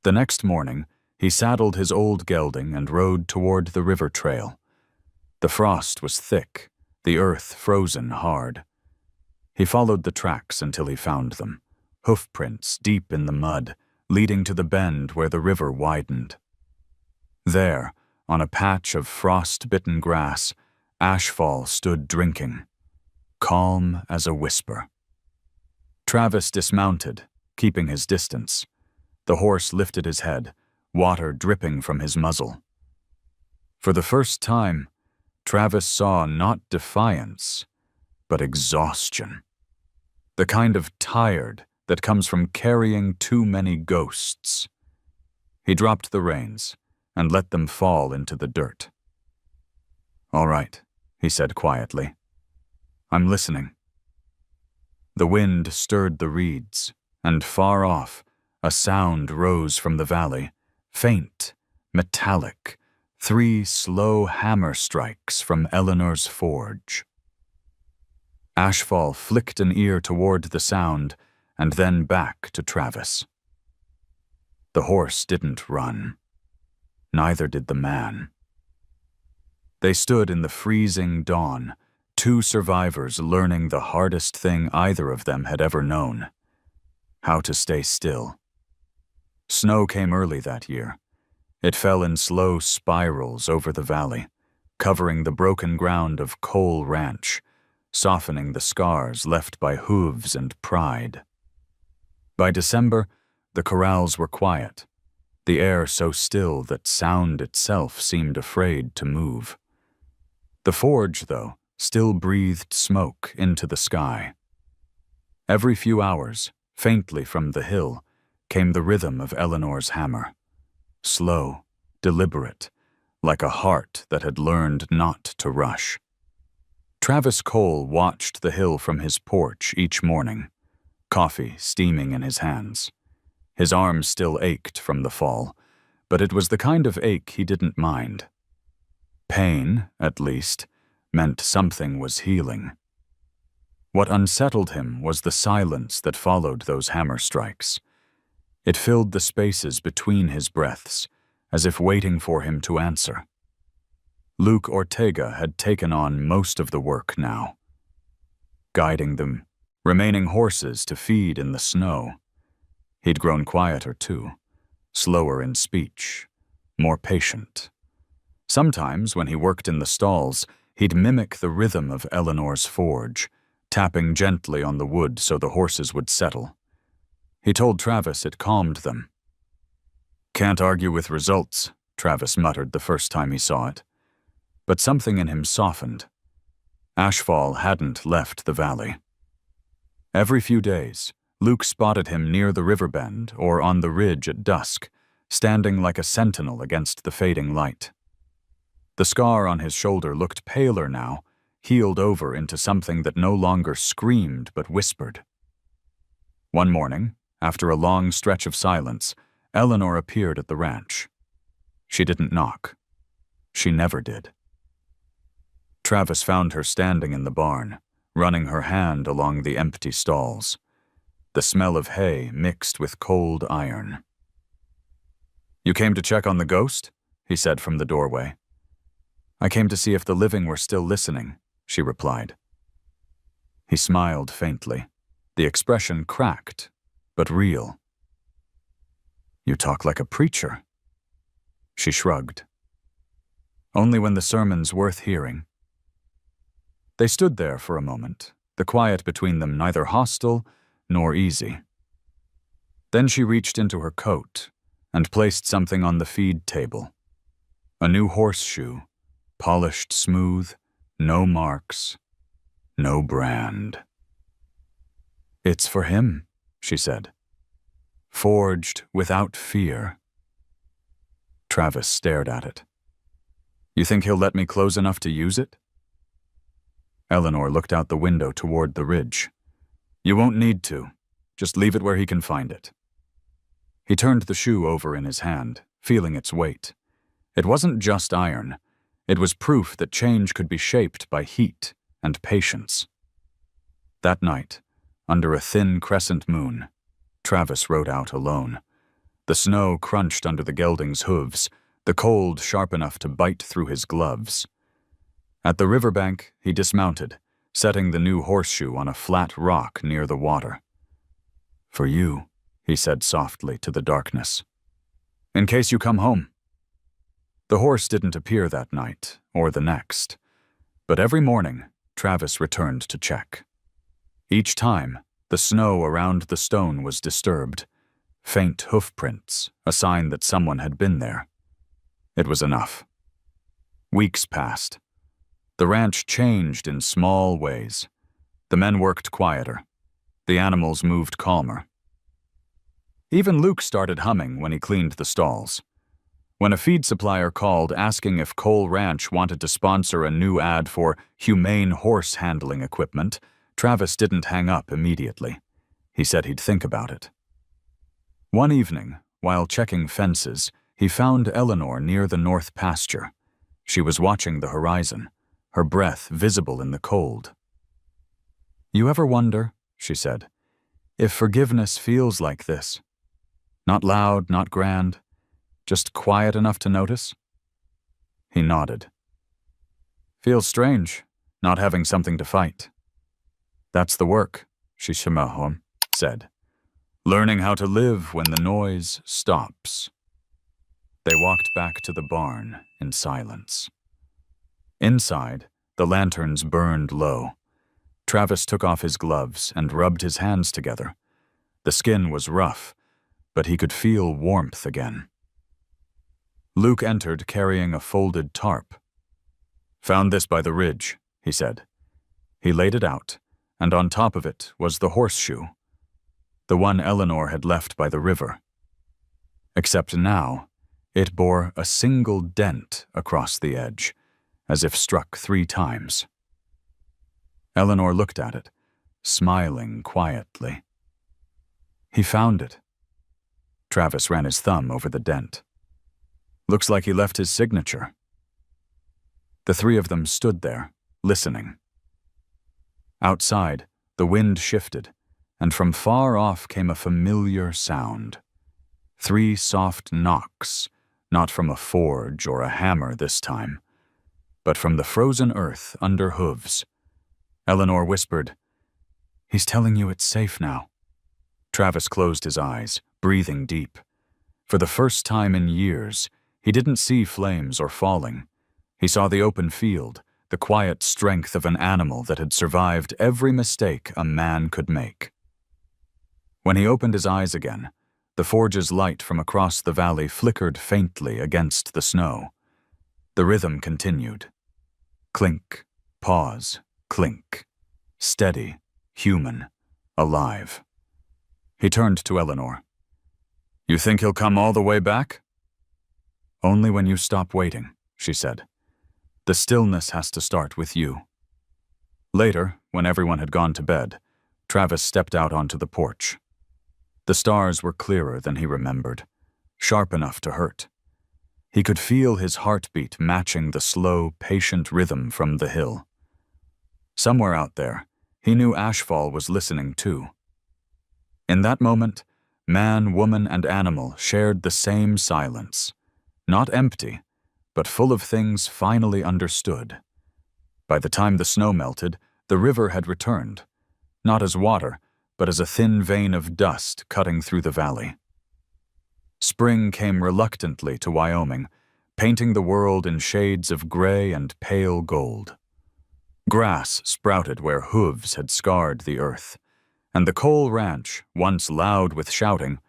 [SPEAKER 1] The next morning, he saddled his old gelding and rode toward the river trail. The frost was thick, the earth frozen hard. He followed the tracks until he found them, hoofprints deep in the mud, leading to the bend where the river widened. There, on a patch of frost-bitten grass, Ashfall stood drinking, calm as a whisper. Travis dismounted, keeping his distance. The horse lifted his head, water dripping from his muzzle. For the first time, Travis saw not defiance, but exhaustion. The kind of tired that comes from carrying too many ghosts. He dropped the reins and let them fall into the dirt. All right, he said quietly. I'm listening. The wind stirred the reeds, and far off, a sound rose from the valley, faint, metallic, 3 slow hammer strikes from Eleanor's forge. Ashfall flicked an ear toward the sound, and then back to Travis. The horse didn't run. Neither did the man. They stood in the freezing dawn, two survivors learning the hardest thing either of them had ever known: how to stay still. Snow came early that year. It fell in slow spirals over the valley, covering the broken ground of Cole Ranch, softening the scars left by hooves and pride. By December, the corrals were quiet, the air so still that sound itself seemed afraid to move. The forge, though, still breathed smoke into the sky. Every few hours, faintly from the hill, came the rhythm of Eleanor's hammer, slow, deliberate, like a heart that had learned not to rush. Travis Cole watched the hill from his porch each morning, coffee steaming in his hands. His arms still ached from the fall, but it was the kind of ache he didn't mind. Pain, at least, meant something was healing. What unsettled him was the silence that followed those hammer strikes. It filled the spaces between his breaths, as if waiting for him to answer. Luke Ortega had taken on most of the work now, guiding them, remaining horses to feed in the snow. He'd grown quieter, too, slower in speech, more patient. Sometimes, when he worked in the stalls, he'd mimic the rhythm of Eleanor's forge, tapping gently on the wood so the horses would settle. He told Travis it calmed them. "Can't argue with results," Travis muttered the first time he saw it. But something in him softened. Ashfall hadn't left the valley. Every few days, Luke spotted him near the river bend or on the ridge at dusk, standing like a sentinel against the fading light. The scar on his shoulder looked paler now, healed over into something that no longer screamed but whispered. One morning, after a long stretch of silence, Eleanor appeared at the ranch. She didn't knock. She never did. Travis found her standing in the barn, running her hand along the empty stalls. The smell of hay mixed with cold iron. "You came to check on the ghost?" he said from the doorway. "I came to see if the living were still listening," she replied. He smiled faintly, the expression cracked, but real. "You talk like a preacher." She shrugged. "Only when the sermon's worth hearing." They stood there for a moment, the quiet between them neither hostile nor easy. Then she reached into her coat and placed something on the feed table. A new horseshoe, polished smooth, no marks, no brand. "It's for him," she said. "Forged without fear." Travis stared at it. "You think he'll let me close enough to use it?" Eleanor looked out the window toward the ridge. "You won't need to. Just leave it where he can find it." He turned the shoe over in his hand, feeling its weight. It wasn't just iron. It was proof that change could be shaped by heat and patience. That night, under a thin crescent moon, Travis rode out alone. The snow crunched under the gelding's hooves, the cold sharp enough to bite through his gloves. At the riverbank, he dismounted, setting the new horseshoe on a flat rock near the water. "For you," he said softly to the darkness. "In case you come home." The horse didn't appear that night, or the next. But every morning, Travis returned to check. Each time, the snow around the stone was disturbed. Faint hoof prints, a sign that someone had been there. It was enough. Weeks passed. The ranch changed in small ways. The men worked quieter. The animals moved calmer. Even Luke started humming when he cleaned the stalls. When a feed supplier called asking if Cole Ranch wanted to sponsor a new ad for humane horse handling equipment, Travis didn't hang up immediately. He said he'd think about it. One evening, while checking fences, he found Eleanor near the north pasture. She was watching the horizon, her breath visible in the cold. "You ever wonder," she said, "if forgiveness feels like this? Not loud, not grand, just quiet enough to notice?" He nodded. Feels strange, not having something to fight. That's the work, Shishimahom said. Learning how to live when the noise stops. They walked back to the barn in silence. Inside, the lanterns burned low. Travis took off his gloves and rubbed his hands together. The skin was rough, but he could feel warmth again. Luke entered carrying a folded tarp. Found this by the ridge, he said. He laid it out, and on top of it was the horseshoe, the one Eleanor had left by the river. Except now, it bore a single dent across the edge, as if struck 3 times. Eleanor looked at it, smiling quietly. He found it. Travis ran his thumb over the dent. Looks like he left his signature. The 3 of them stood there, listening. Outside, the wind shifted, and from far off came a familiar sound. 3 soft knocks, not from a forge or a hammer this time, but from the frozen earth under hooves. Eleanor whispered, "He's telling you it's safe now." Travis closed his eyes, breathing deep. For the first time in years, he didn't see flames or falling. He saw the open field, the quiet strength of an animal that had survived every mistake a man could make. When he opened his eyes again, the forge's light from across the valley flickered faintly against the snow. The rhythm continued. Clink, pause, clink. Steady, human, alive. He turned to Eleanor. "You think he'll come all the way back?" "Only when you stop waiting," she said. "The stillness has to start with you." Later, when everyone had gone to bed, Travis stepped out onto the porch. The stars were clearer than he remembered, sharp enough to hurt. He could feel his heartbeat matching the slow, patient rhythm from the hill. Somewhere out there, he knew Ashfall was listening too. In that moment, man, woman, and animal shared the same silence, not empty, but full of things finally understood. By the time the snow melted, the river had returned, not as water, but as a thin vein of dust cutting through the valley. Spring came reluctantly to Wyoming, painting the world in shades of gray and pale gold. Grass sprouted where hooves had scarred the earth, and the Cole Ranch, once loud with shouting,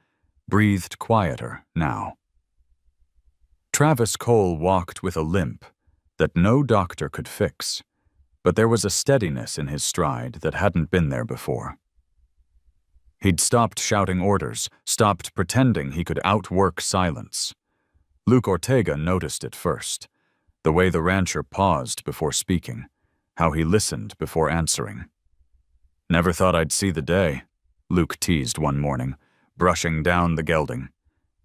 [SPEAKER 1] breathed quieter now. Travis Cole walked with a limp that no doctor could fix, but there was a steadiness in his stride that hadn't been there before. He'd stopped shouting orders, stopped pretending he could outwork silence. Luke Ortega noticed it first, the way the rancher paused before speaking, how he listened before answering. "Never thought I'd see the day," Luke teased one morning, brushing down the gelding.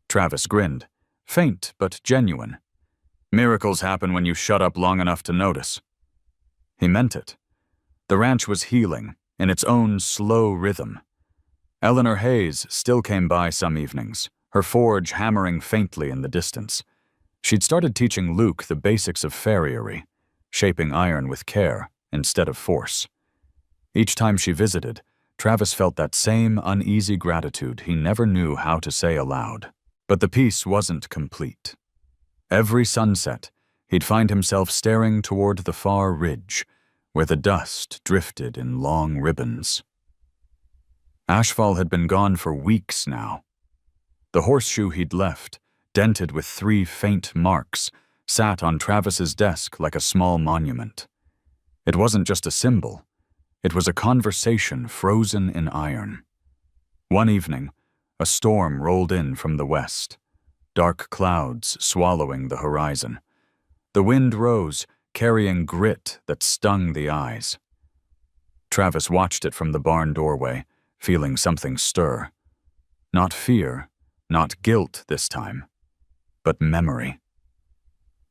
[SPEAKER 1] Travis grinned, faint but genuine. "Miracles happen when you shut up long enough to notice." He meant it. The ranch was healing, in its own slow rhythm. Eleanor Hayes still came by some evenings, her forge hammering faintly in the distance. She'd started teaching Luke the basics of farriery, shaping iron with care instead of force. Each time she visited, Travis felt that same uneasy gratitude he never knew how to say aloud. But the peace wasn't complete. Every sunset, he'd find himself staring toward the far ridge, where the dust drifted in long ribbons. Ashfall had been gone for weeks now. The horseshoe he'd left, dented with 3 faint marks, sat on Travis's desk like a small monument. It wasn't just a symbol. It was a conversation frozen in iron. One evening, a storm rolled in from the west, dark clouds swallowing the horizon. The wind rose, carrying grit that stung the eyes. Travis watched it from the barn doorway, feeling something stir. Not fear, not guilt this time, but memory.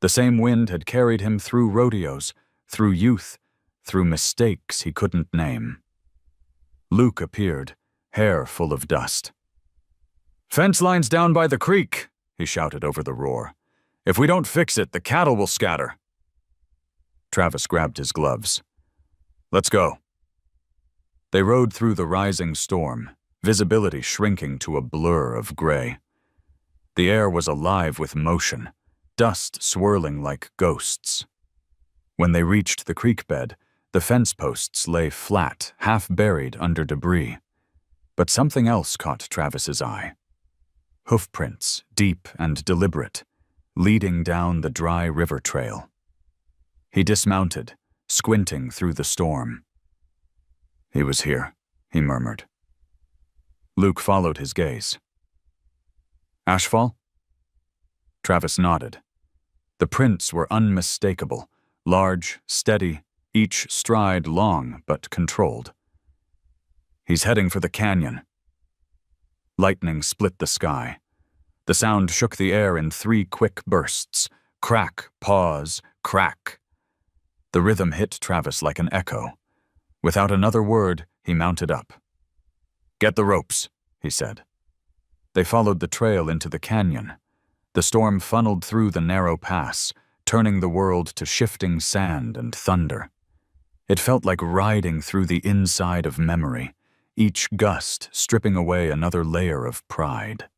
[SPEAKER 1] The same wind had carried him through rodeos, through youth, through mistakes he couldn't name. Luke appeared, hair full of dust. "Fence line's down by the creek," he shouted over the roar. "If we don't fix it, the cattle will scatter." Travis grabbed his gloves. Let's go. They rode through the rising storm, visibility shrinking to a blur of gray. The air was alive with motion, dust swirling like ghosts. When they reached the creek bed, the fence posts lay flat, half buried under debris. But something else caught Travis's eye. Hoofprints, deep and deliberate, leading down the dry river trail. He dismounted, squinting through the storm. He was here, he murmured. Luke followed his gaze. Ashfall? Travis nodded. The prints were unmistakable, large, steady, each stride long but controlled. He's heading for the canyon. Lightning split the sky. The sound shook the air in 3 quick bursts. Crack, pause, crack. The rhythm hit Travis like an echo. Without another word, he mounted up. Get the ropes, he said. They followed the trail into the canyon. The storm funneled through the narrow pass, turning the world to shifting sand and thunder. It felt like riding through the inside of memory, each gust stripping away another layer of pride.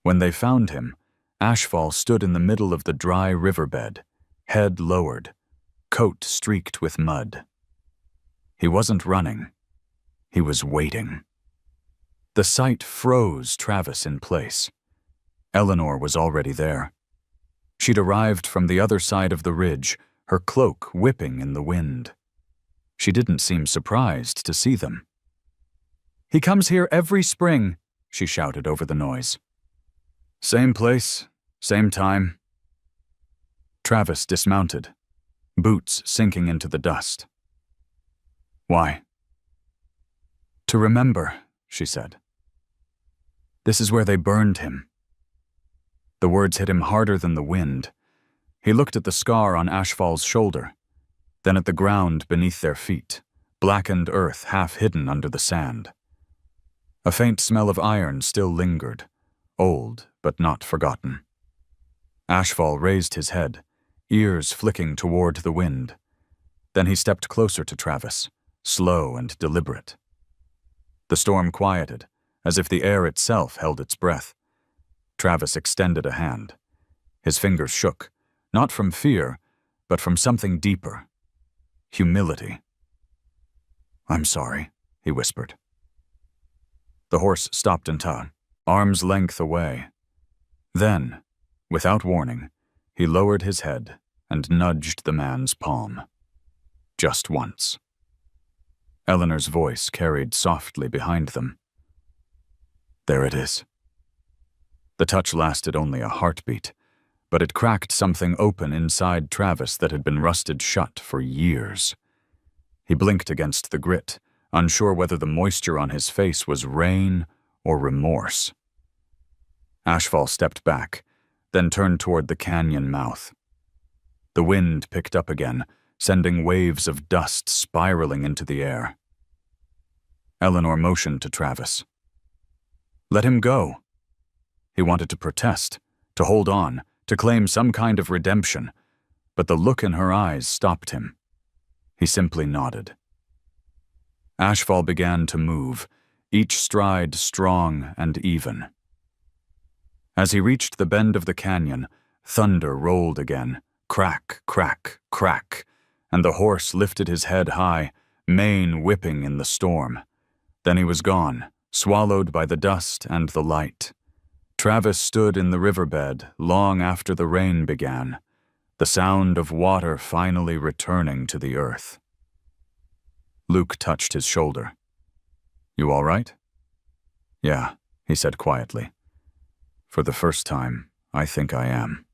[SPEAKER 1] When they found him, Ashfall stood in the middle of the dry riverbed, head lowered, coat streaked with mud. He wasn't running. He was waiting. The sight froze Travis in place. Eleanor was already there. She'd arrived from the other side of the ridge, her cloak whipping in the wind. She didn't seem surprised to see them. He comes here every spring, she shouted over the noise. Same place, same time. Travis dismounted, boots sinking into the dust. Why? To remember, she said. This is where they burned him. The words hit him harder than the wind. He looked at the scar on Ashfall's shoulder, then at the ground beneath their feet, blackened earth half hidden under the sand. A faint smell of iron still lingered, old but not forgotten. Ashfall raised his head, ears flicking toward the wind. Then he stepped closer to Travis, slow and deliberate. The storm quieted, as if the air itself held its breath. Travis extended a hand. His fingers shook, not from fear, but from something deeper. Humility. I'm sorry, he whispered. The horse stopped in time, arm's length away. Then, without warning, he lowered his head and nudged the man's palm. Just once. Eleanor's voice carried softly behind them. There it is. The touch lasted only a heartbeat, but it cracked something open inside Travis that had been rusted shut for years. He blinked against the grit, unsure whether the moisture on his face was rain or remorse. Ashfall stepped back, then turned toward the canyon mouth. The wind picked up again, sending waves of dust spiraling into the air. Eleanor motioned to Travis. Let him go. He wanted to protest, to hold on, to claim some kind of redemption, but the look in her eyes stopped him. He simply nodded. Ashfall began to move, each stride strong and even. As he reached the bend of the canyon, thunder rolled again, crack, crack, crack, and the horse lifted his head high, mane whipping in the storm. Then he was gone, swallowed by the dust and the light. Travis stood in the riverbed long after the rain began, the sound of water finally returning to the earth. Luke touched his shoulder. You all right? Yeah, he said quietly. For the first time, I think I am.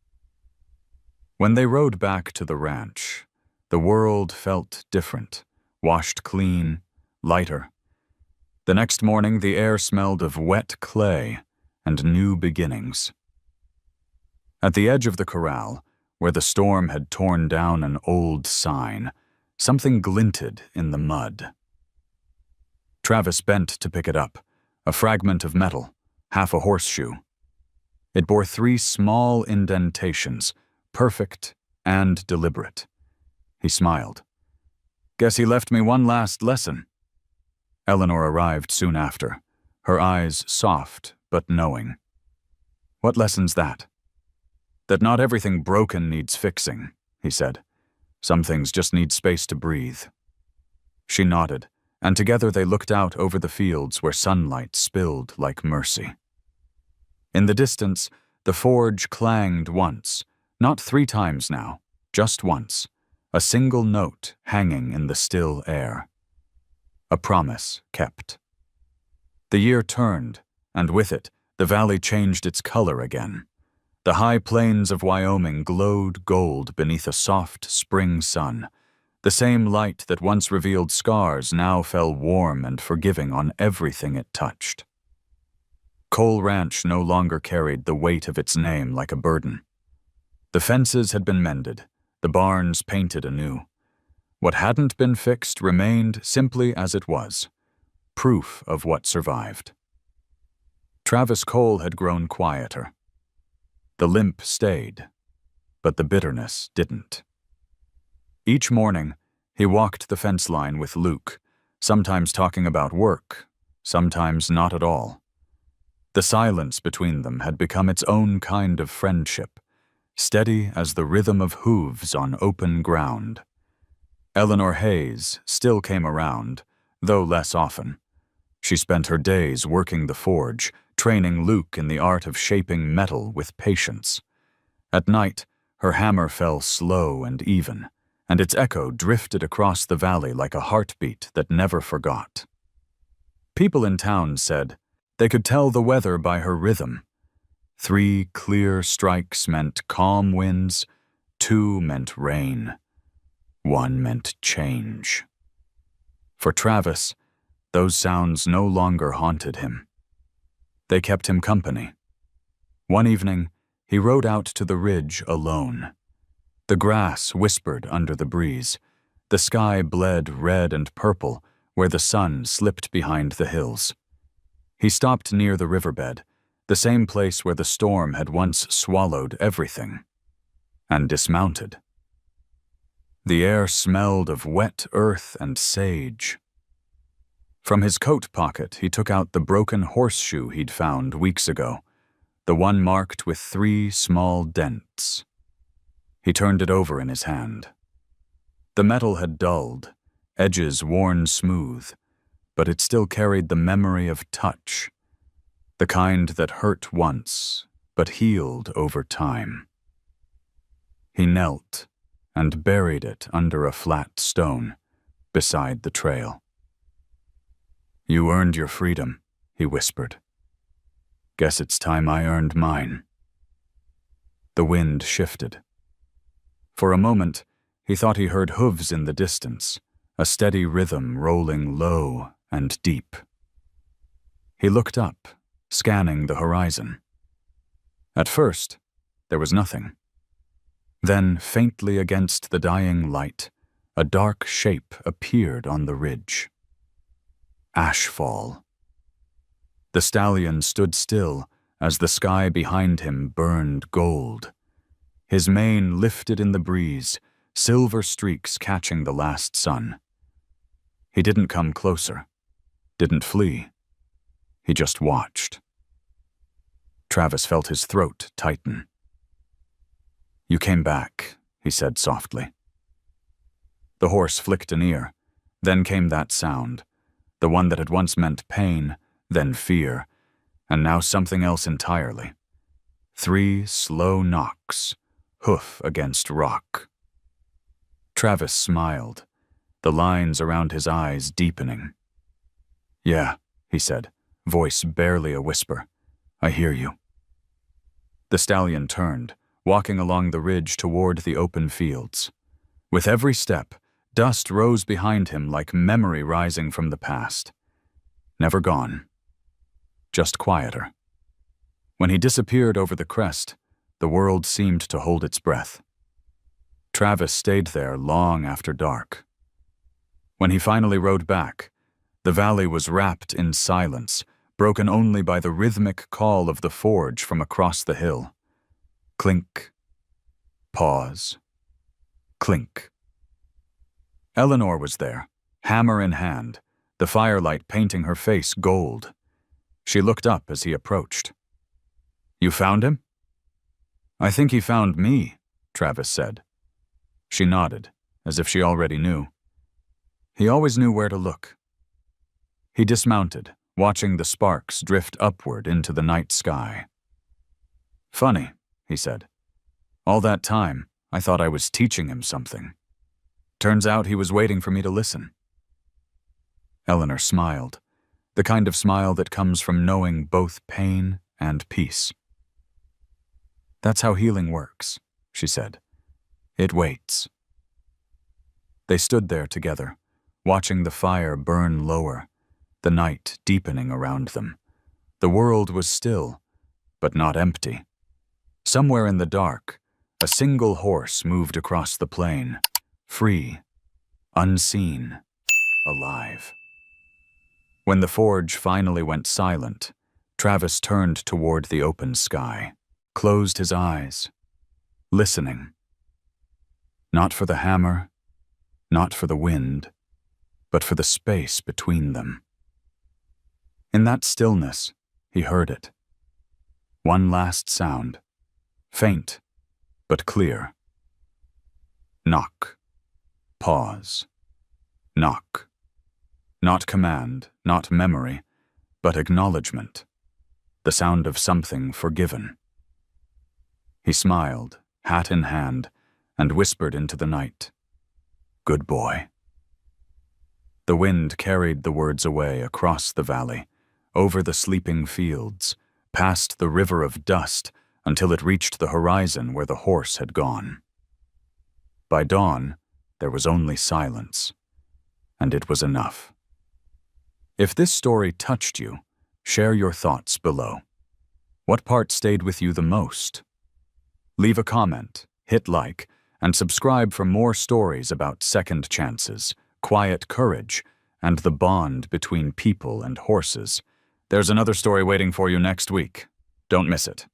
[SPEAKER 1] When they rode back to the ranch, the world felt different, washed clean, lighter. The next morning, the air smelled of wet clay and new beginnings. At the edge of the corral, where the storm had torn down an old sign, something glinted in the mud. Travis bent to pick it up, a fragment of metal, half a horseshoe. It bore 3 small indentations, perfect and deliberate. He smiled. Guess he left me one last lesson. Eleanor arrived soon after, her eyes soft but knowing. What lesson's that? That not everything broken needs fixing, he said. Some things just need space to breathe. She nodded, and together they looked out over the fields where sunlight spilled like mercy. In the distance, the forge clanged once, not 3 times now, just once, a single note hanging in the still air. A promise kept. The year turned, and with it, the valley changed its color again. The high plains of Wyoming glowed gold beneath a soft spring sun. The same light that once revealed scars now fell warm and forgiving on everything it touched. Cole Ranch no longer carried the weight of its name like a burden. The fences had been mended, the barns painted anew. What hadn't been fixed remained simply as it was, proof of what survived. Travis Cole had grown quieter. The limp stayed, but the bitterness didn't. Each morning, he walked the fence line with Luke, sometimes talking about work, sometimes not at all. The silence between them had become its own kind of friendship, steady as the rhythm of hooves on open ground. Eleanor Hayes still came around, though less often. She spent her days working the forge, training Luke in the art of shaping metal with patience. At night, her hammer fell slow and even, and its echo drifted across the valley like a heartbeat that never forgot. People in town said they could tell the weather by her rhythm. 3 clear strikes meant calm winds, 2 meant rain, 1 meant change. For Travis, those sounds no longer haunted him. They kept him company. One evening, he rode out to the ridge alone. The grass whispered under the breeze. The sky bled red and purple where the sun slipped behind the hills. He stopped near the riverbed, the same place where the storm had once swallowed everything, and dismounted. The air smelled of wet earth and sage. From his coat pocket, he took out the broken horseshoe he'd found weeks ago, the one marked with 3 small dents. He turned it over in his hand. The metal had dulled, edges worn smooth, but it still carried the memory of touch, the kind that hurt once, but healed over time. He knelt and buried it under a flat stone beside the trail. "You earned your freedom," he whispered. "Guess it's time I earned mine." The wind shifted. For a moment, he thought he heard hooves in the distance, a steady rhythm rolling low and deep. He looked up, scanning the horizon. At first, there was nothing. Then, faintly against the dying light, a dark shape appeared on the ridge. Ashfall. The stallion stood still as the sky behind him burned gold. His mane lifted in the breeze, silver streaks catching the last sun. He didn't come closer, didn't flee. He just watched. Travis felt his throat tighten. "You came back," he said softly. The horse flicked an ear. Then came that sound, the one that had once meant pain, then fear, and now something else entirely. 3 slow knocks, hoof against rock. Travis smiled, the lines around his eyes deepening. "Yeah," he said, voice barely a whisper. "I hear you." The stallion turned, walking along the ridge toward the open fields. With every step, dust rose behind him like memory rising from the past. Never gone. Just quieter. When he disappeared over the crest, the world seemed to hold its breath. Travis stayed there long after dark. When he finally rode back, the valley was wrapped in silence, broken only by the rhythmic call of the forge from across the hill. Clink. Pause. Clink. Eleanor was there, hammer in hand, the firelight painting her face gold. She looked up as he approached. "You found him?" "I think he found me," Travis said. She nodded, as if she already knew. He always knew where to look. He dismounted, watching the sparks drift upward into the night sky. "Funny," he said. "All that time, I thought I was teaching him something. Turns out he was waiting for me to listen." Eleanor smiled, the kind of smile that comes from knowing both pain and peace. "That's how healing works," she said. "It waits." They stood there together, watching the fire burn lower, the night deepening around them. The world was still, but not empty. Somewhere in the dark, a single horse moved across the plain, free, unseen, alive. When the forge finally went silent, Travis turned toward the open sky, closed his eyes, listening. Not for the hammer, not for the wind, but for the space between them. In that stillness, he heard it. One last sound, faint but clear. Knock. Pause. Knock. Not command, not memory, but acknowledgement. The sound of something forgiven. He smiled, hat in hand, and whispered into the night, "Good boy." The wind carried the words away across the valley, over the sleeping fields, past the river of dust until it reached the horizon where the horse had gone. By dawn, there was only silence, and it was enough. If this story touched you, share your thoughts below. What part stayed with you the most? Leave a comment, hit like, and subscribe for more stories about second chances, quiet courage, and the bond between people and horses. There's another story waiting for you next week. Don't miss it.